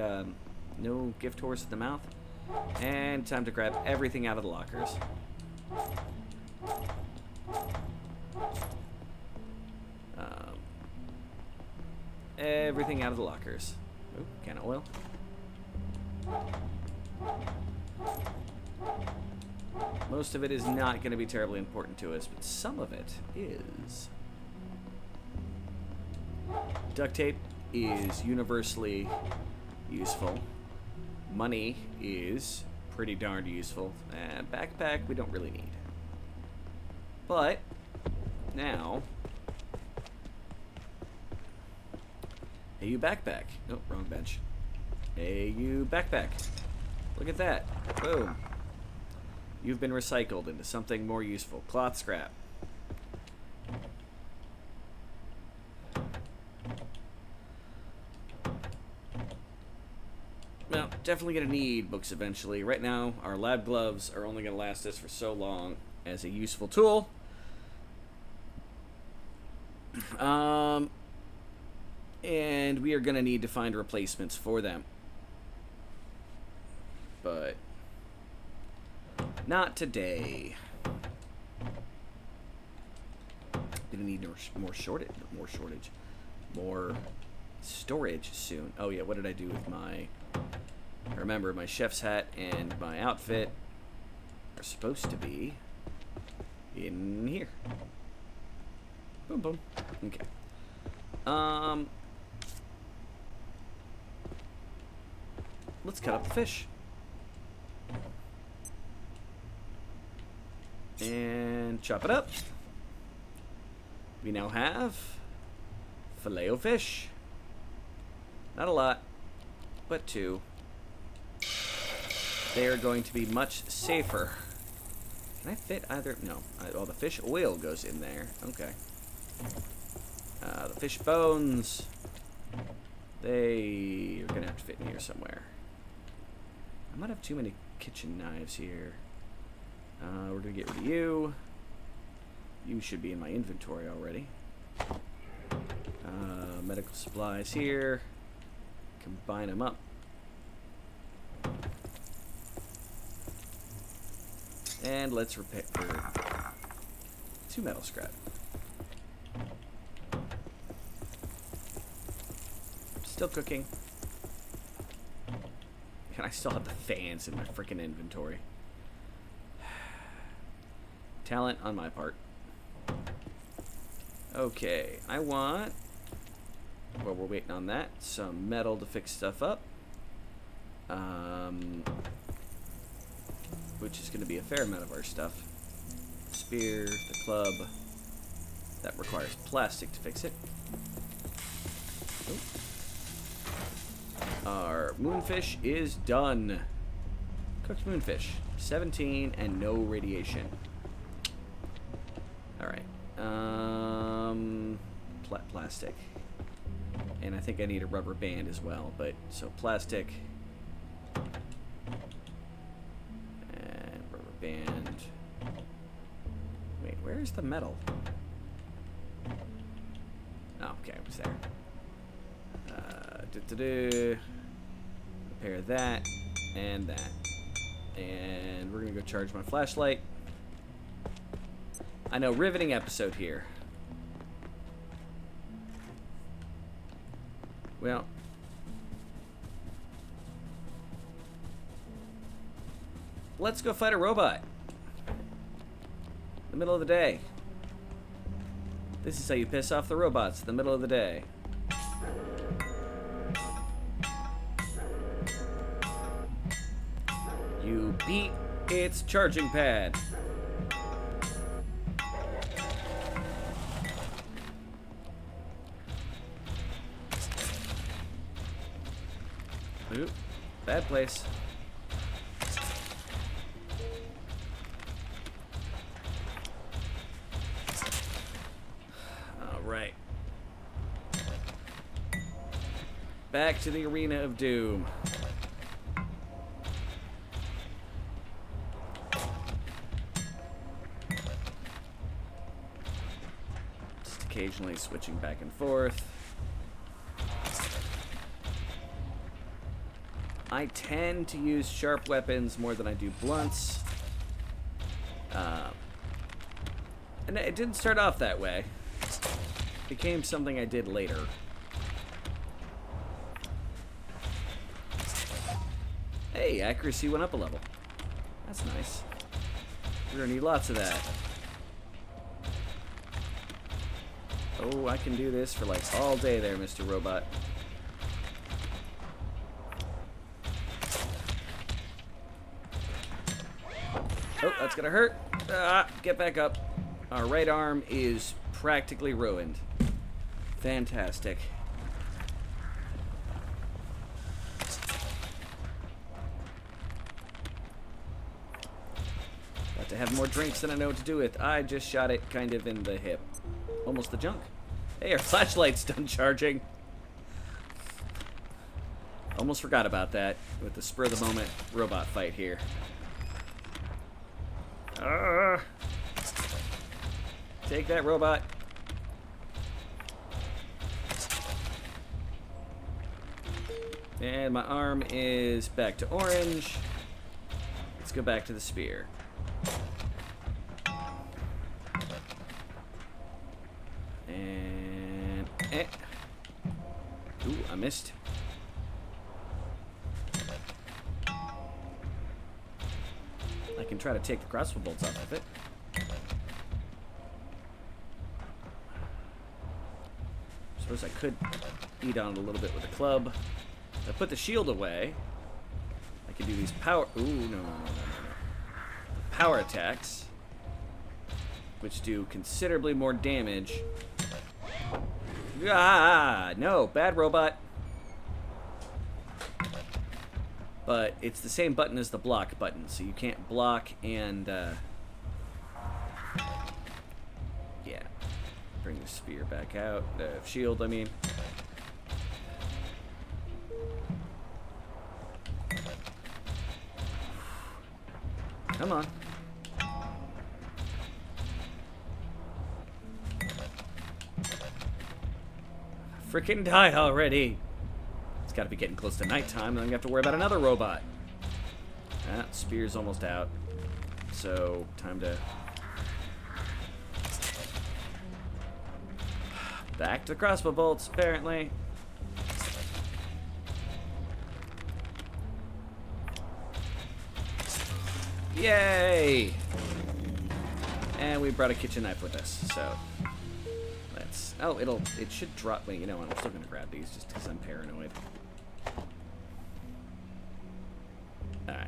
no gift horse in the mouth. And time to grab everything out of the lockers. Everything out of the lockers. Oh, can of oil. Most of it is not going to be terribly important to us, but some of it is. Duct tape is universally useful. Money is pretty darned useful. And backpack we don't really need. But now, hey, you backpack. Oh, wrong bench. Hey, you backpack. Look at that. Boom. You've been recycled into something more useful. Cloth scrap. Well, definitely going to need books eventually. Right now, our lab gloves are only going to last us for so long as a useful tool. And we are going to need to find replacements for them. But not today. Gonna need more storage soon. Oh yeah, what did I do with my... I remember my chef's hat and my outfit are supposed to be in here. Boom, boom. Okay. Let's cut up the fish. And chop it up. We now have Filet-O-Fish. Not a lot, but 2. They are going to be much safer. Can I fit either? No. Oh, the fish oil goes in there. Okay. The fish bones. They are going to have to fit in here somewhere. I might have too many kitchen knives here. We're going to get rid of you. You should be in my inventory already. Medical supplies here. Combine them up. And let's repair 2 metal scrap. Still cooking. And I still have the fans in my freaking inventory. Talent on my part. Okay, I want, well, we're waiting on that, some metal to fix stuff up. Which is going to be a fair amount of our stuff. Spear, the club. That requires plastic to fix it. Oh. Our moonfish is done. Cooked moonfish. 17 and no radiation. Alright. Plastic. And I think I need a rubber band as well, but so plastic and rubber band. Wait, where's the metal? Oh, okay, it was there. Repair that and that. And we're gonna go charge my flashlight. I know, riveting episode here. Well, let's go fight a robot. In the middle of the day. This is how you piss off the robots in the middle of the day. You beat its charging pad. Oop, bad place. back to the arena of doom. Just occasionally switching back and forth. I tend to use sharp weapons more than I do blunts. And it didn't start off that way. It became something I did later. Hey, accuracy went up a level. That's nice. We're gonna need lots of that. Oh, I can do this for like all day there, Mr. Robot. Oh, that's gonna hurt. Get back up. Our right arm is practically ruined. Fantastic. Got to have more drinks than I know what to do with. I just shot it kind of in the hip. Almost the junk. Hey, our flashlight's done charging. Almost forgot about that with the spur of the moment robot fight here. Take that, robot. And my arm is back to orange. Let's go back to the spear. And... Ooh, I missed. I can try to take the crossbow bolts off of it. Suppose I could eat on it a little bit with a club. If I put the shield away, I can do these power... Ooh, no. Power attacks, which do considerably more damage. Ah, no, bad robot. But it's the same button as the block button, so you can't block and, yeah. Bring the spear back out. The shield, I mean. Come on. Frickin' die already. It's got to be getting close to nighttime, then we have to worry about another robot. Ah, spear's almost out. So, time to... Back to the crossbow bolts, apparently. Yay! And we brought a kitchen knife with us, so... Let's... Oh, it should drop... Wait, you know what? I'm still gonna grab these just because I'm paranoid. Alright.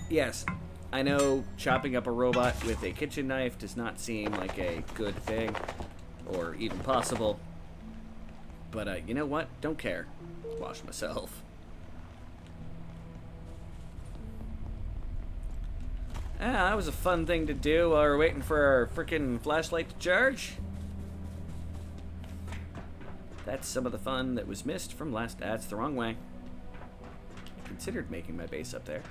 Yes, I know chopping up a robot with a kitchen knife does not seem like a good thing, or even possible. But, you know what? Don't care. Wash myself. Ah, that was a fun thing to do while we're waiting for our frickin' flashlight to charge. That's some of the fun that was missed from last... That's the wrong way. Considered making my base up there.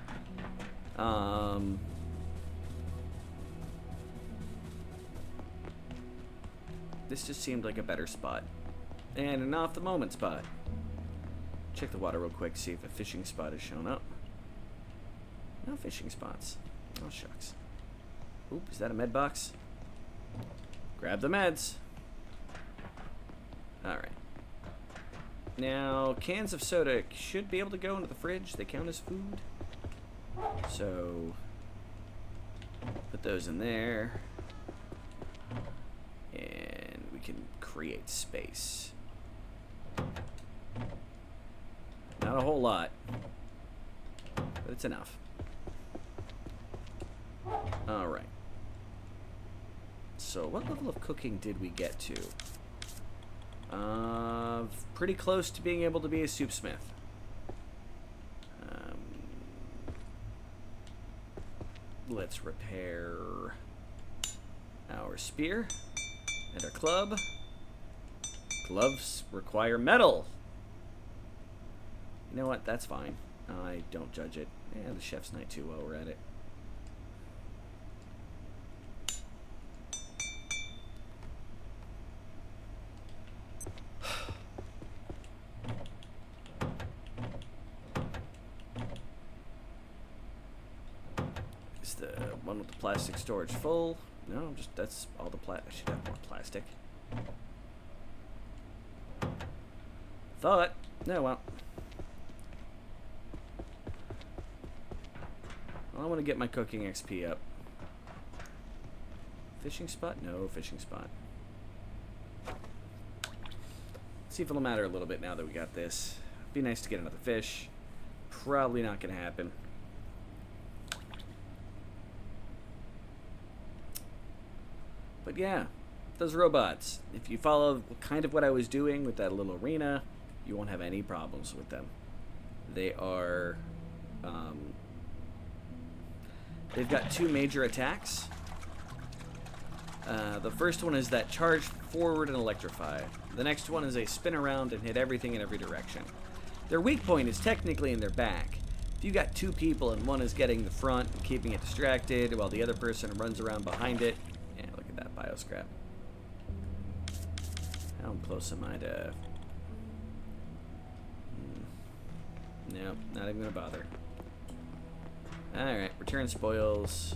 This just seemed like a better spot. And an off the moment spot. Check the water real quick, see if a fishing spot has shown up. No fishing spots. Oh, shucks. Oop, is that a med box? Grab the meds. Alright. Now, cans of soda should be able to go into the fridge. They count as food. So, put those in there. And we can create space. Not a whole lot, but it's enough. Alright. So, what level of cooking did we get to? Pretty close to being able to be a soupsmith. Let's repair our spear and our club. Gloves require metal. You know what? That's fine. I don't judge it. Yeah, the chef's night too while we're at it. Is the one with the plastic storage full? No, just that's all the plastic. I should have more plastic. Thought. No, well. I want to get my cooking XP up. Fishing spot? No fishing spot. See if it'll matter a little bit now that we got this. Be nice to get another fish. Probably not going to happen. But yeah, those robots. If you follow kind of what I was doing with that little arena, you won't have any problems with them. They are... they've got two major attacks. The first one is that charge forward and electrify. The next one is a spin around and hit everything in every direction. Their weak point is technically in their back. If you got two people and one is getting the front and keeping it distracted while the other person runs around behind it. Yeah, look at that bioscrap. How close am I to... Nope, not even gonna bother. Alright, return spoils.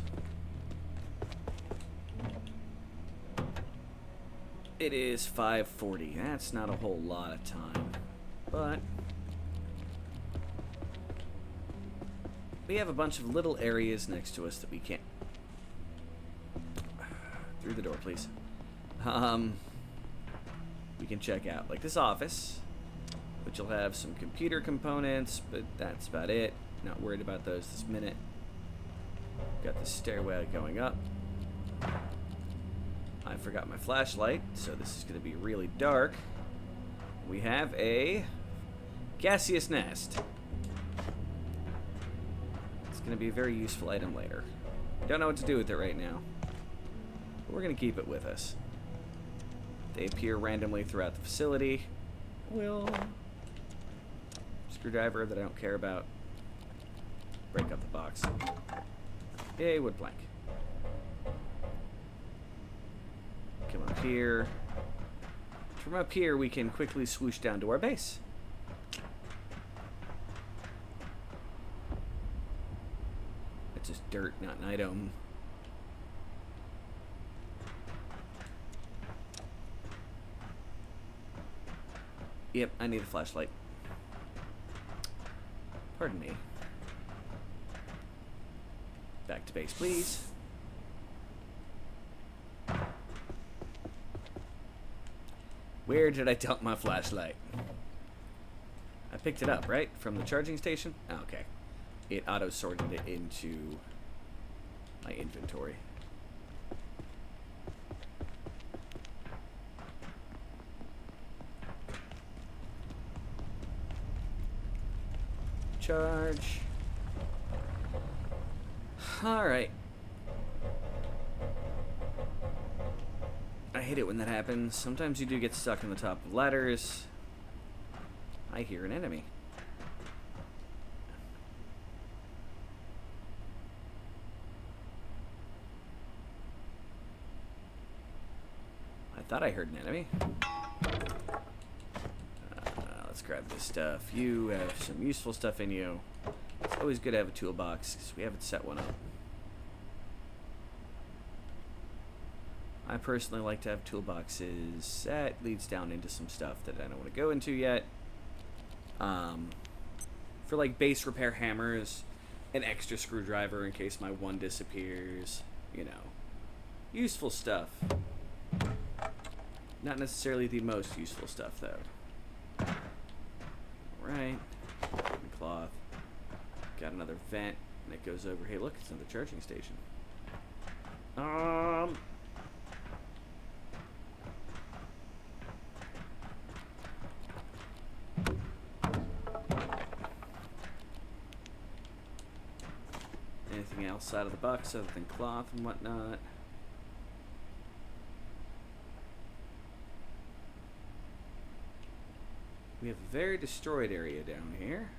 It is 5:40. That's not a whole lot of time. But we have a bunch of little areas next to us that we can't... Through the door, please. We can check out. Like this office, which will have some computer components, but that's about it. Not worried about those this minute. Got the stairway going up. I forgot my flashlight, so this is going to be really dark. We have a gaseous nest. It's going to be a very useful item later. Don't know what to do with it right now, but we're going to keep it with us. They appear randomly throughout the facility. We'll... Screwdriver that I don't care about. Break up the box. Yay, wood plank. Come up here. From up here, we can quickly swoosh down to our base. It's just dirt, not an item. Yep, I need a flashlight. Pardon me. Back to base, please. Where did I dump my flashlight? I picked it up, right? From the charging station? Oh, okay. It auto-sorted it into my inventory. Charge. Alright. I hate it when that happens. Sometimes you do get stuck on the top of ladders. I hear an enemy. I thought I heard an enemy. Let's grab this stuff. You have some useful stuff in you. It's always good to have a toolbox because we haven't set one up. I personally like to have toolboxes. That leads down into some stuff that I don't want to go into yet. For like base repair hammers, an extra screwdriver in case my one disappears. You know, useful stuff. Not necessarily the most useful stuff though. Right. Cloth. Got another vent, and it goes over. Hey, look, it's another charging station. Anything else out of the box other than cloth and whatnot? We have a very destroyed area down here.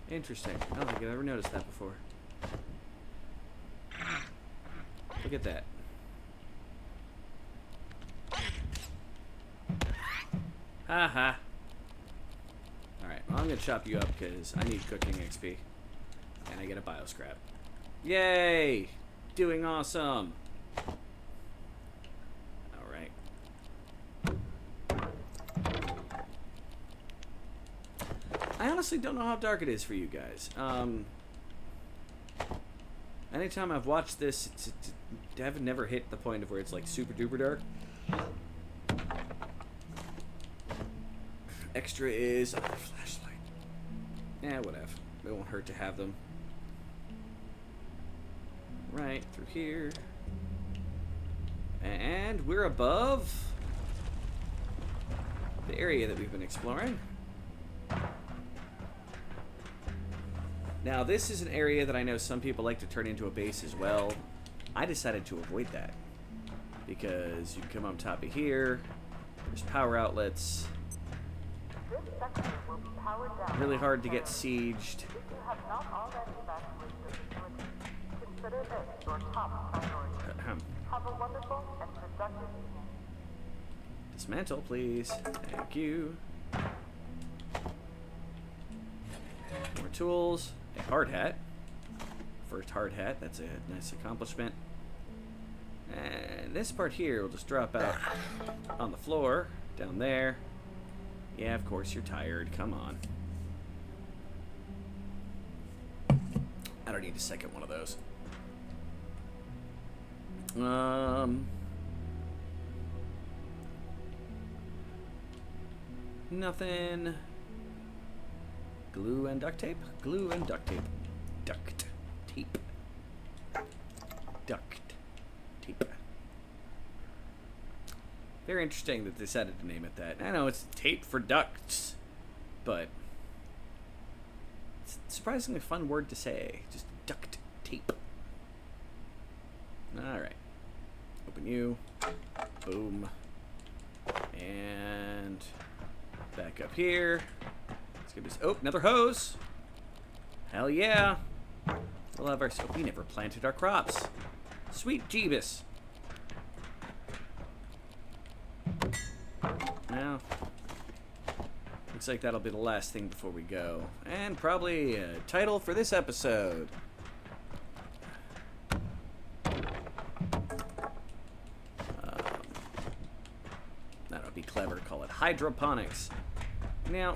Interesting. I don't think I've ever noticed that before. Look at that. Haha. Alright, well, I'm gonna chop you up because I need cooking XP. And I get a bio scrap. Yay! Doing awesome! Alright. I honestly don't know how dark it is for you guys. Anytime I've watched this, I've never hit the point of where it's like super duper dark. Extra is another flashlight. Yeah, whatever. It won't hurt to have them. Right through here. And we're above the area that we've been exploring. Now, this is an area that I know some people like to turn into a base as well. I decided to avoid that because you can come on top of here. There's power outlets. This sector will be powered down. Really hard to get sieged. If you have not already evacuated the facility, consider this your top priority. Have a wonderful and productive evening. Dismantle, please. Thank you. More tools. A hard hat. First hard hat. That's a nice accomplishment. And this part here will just drop out on the floor. Down there. Yeah, of course you're tired. Come on. I don't need a second one of those. Nothing. Glue and duct tape? Glue and duct tape. Duct tape. Duct tape. Very interesting that they decided to name it that. I know it's tape for ducts, but it's a surprisingly fun word to say. Just duct tape. Alright. Open you. Boom. And back up here. Let's get this. Oh, another hose. Hell yeah. We'll have our. Oh, we never planted our crops. Sweet Jeebus. Now, looks like that'll be the last thing before we go. And probably a title for this episode. That would be clever. Call it hydroponics. Now,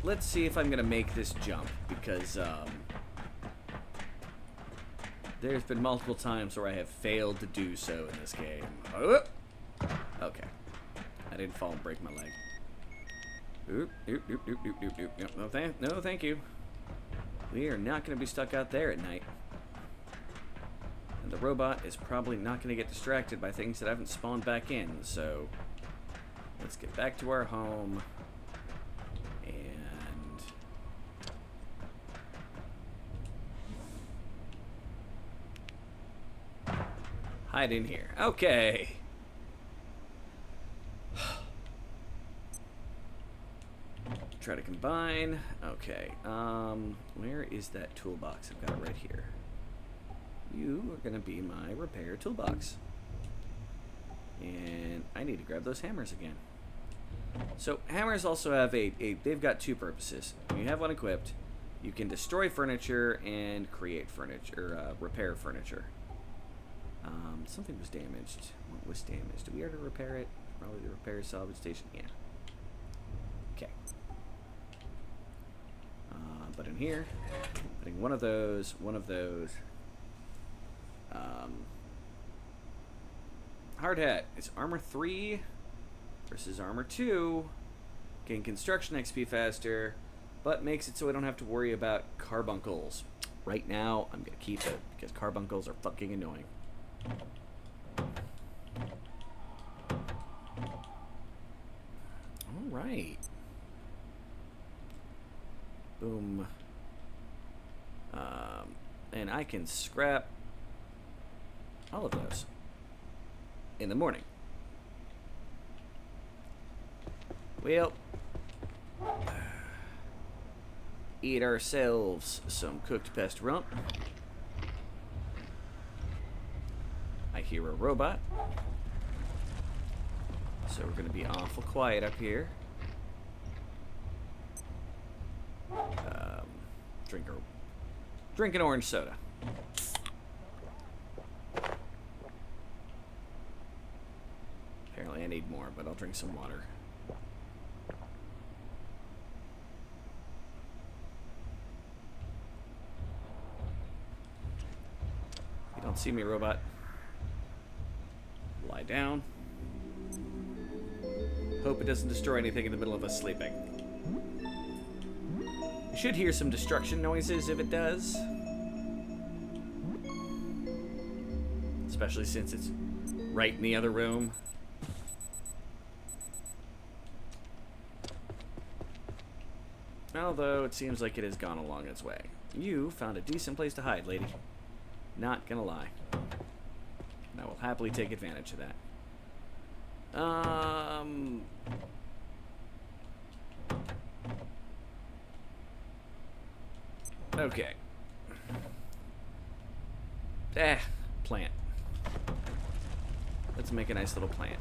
let's see if I'm going to make this jump, because there's been multiple times where I have failed to do so in this game. Oh! Okay. I didn't fall and break my leg. Oop, oop, oop, oop, oop, oop, oop. No, thank you. We are not going to be stuck out there at night. And the robot is probably not going to get distracted by things that haven't spawned back in, so let's get back to our home. And hide in here. Okay. Try to combine. Okay. Where is that toolbox? I've got it right here. You are going to be my repair toolbox. And I need to grab those hammers again. So hammers also have they've got two purposes. When you have one equipped, you can destroy furniture and create furniture, repair furniture. Something was damaged. What was damaged? Did we already repair it? Probably the repair salvage station. Yeah. Okay. But in here, putting one of those. Hard hat. It's armor 3 versus armor 2. Gain construction XP faster, but makes it so I don't have to worry about carbuncles. Right now, I'm going to keep it because carbuncles are fucking annoying. Alright. Boom. And I can scrap all of those in the morning. Well, eat ourselves some cooked pest rump. I hear a robot. So we're going to be awful quiet up here. Drink an orange soda. Apparently I need more, but I'll drink some water. You don't see me, robot. Lie down. Hope it doesn't destroy anything in the middle of us sleeping. You should hear some destruction noises if it does. Especially since it's right in the other room. Although it seems like it has gone along its way. You found a decent place to hide, lady. Not gonna lie. I will happily take advantage of that. Okay. Plant. Let's make a nice little plant.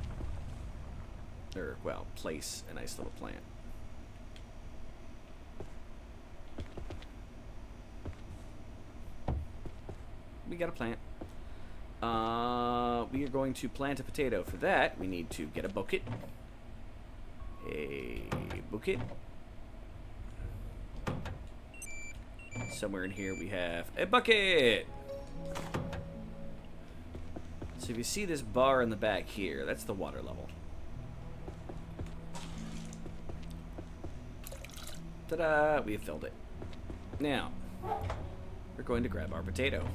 Or, well, place a nice little plant. We got a plant. We are going to plant a potato. For that, we need to get a bucket. A bucket. Somewhere in here we have a bucket. So if you see this bar in the back here, that's the water level. Ta-da! We have filled it. Now, we're going to grab our potato.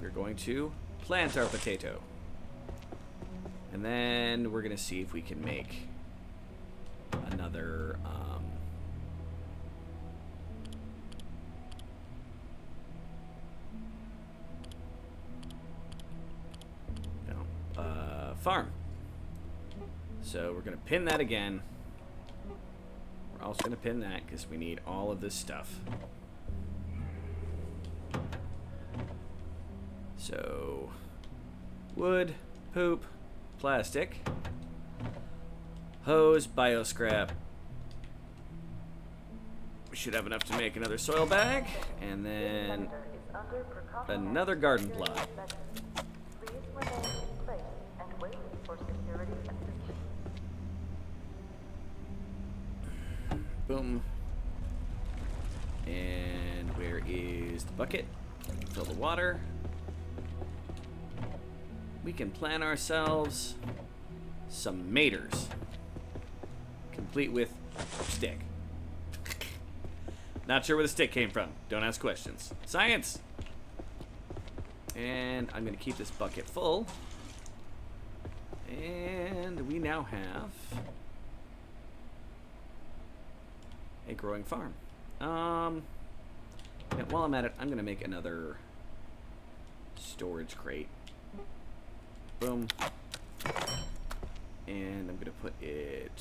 We're going to plant our potato. And then we're going to see if we can make another farm. So we're going to pin that again. We're also going to pin that because we need all of this stuff. So, wood, poop, plastic, hose, bioscrap. We should have enough to make another soil bag, and then another garden plot. Please remain in place and wait for security assistance. Boom. And where is the bucket? Fill the water. We can plant ourselves some maters, complete with stick. Not sure where the stick came from. Don't ask questions. Science! And I'm going to keep this bucket full. And we now have a growing farm. And while I'm at it, I'm going to make another storage crate. Boom. And I'm going to put it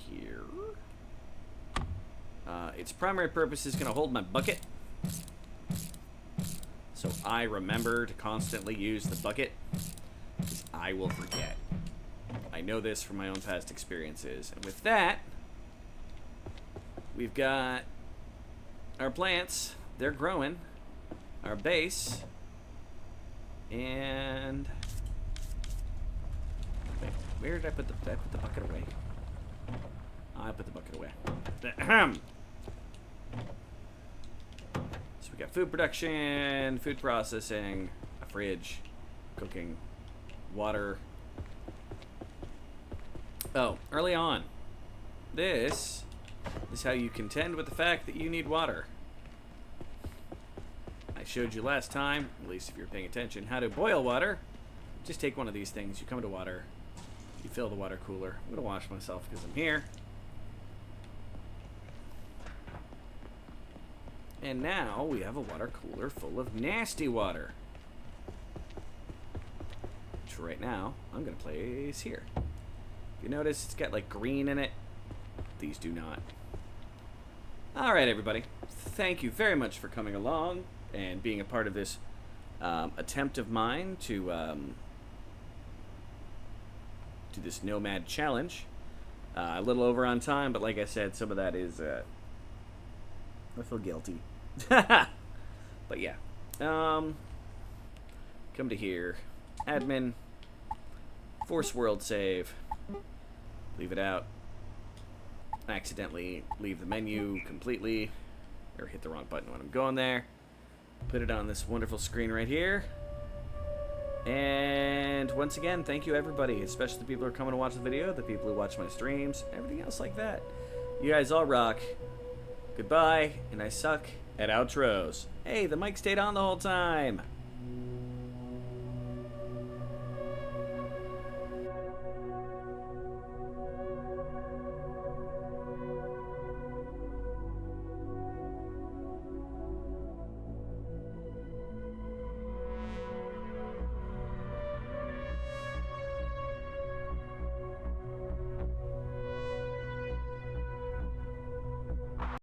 here. Its primary purpose is going to hold my bucket. So I remember to constantly use the bucket, because I will forget. I know this from my own past experiences. And with that, we've got our plants. They're growing. Our base. And wait, where did I put the bucket away? I put the bucket away. So we got food production, food processing, a fridge, cooking, water. Oh, early on. This is how you contend with the fact that you need water. I showed you last time, at least if you're paying attention, how to boil water. Just take one of these things, you come to water, you fill the water cooler. I'm going to wash myself because I'm here. And now we have a water cooler full of nasty water. Which right now, I'm going to place here. If you notice, it's got like green in it. These do not. All right, everybody. Thank you very much for coming along and being a part of this attempt of mine to do this Nomad challenge. A little over on time, but like I said, some of that is I feel guilty. But yeah, come to here, admin, force world save, leave it out, accidentally leave the menu completely, or hit the wrong button when I'm going there, put it on this wonderful screen right here. And once again, thank you everybody, especially the people who are coming to watch the video, the people who watch my streams, everything else like that. You guys all rock. Goodbye, and I suck at outros. Hey, the mic stayed on the whole time.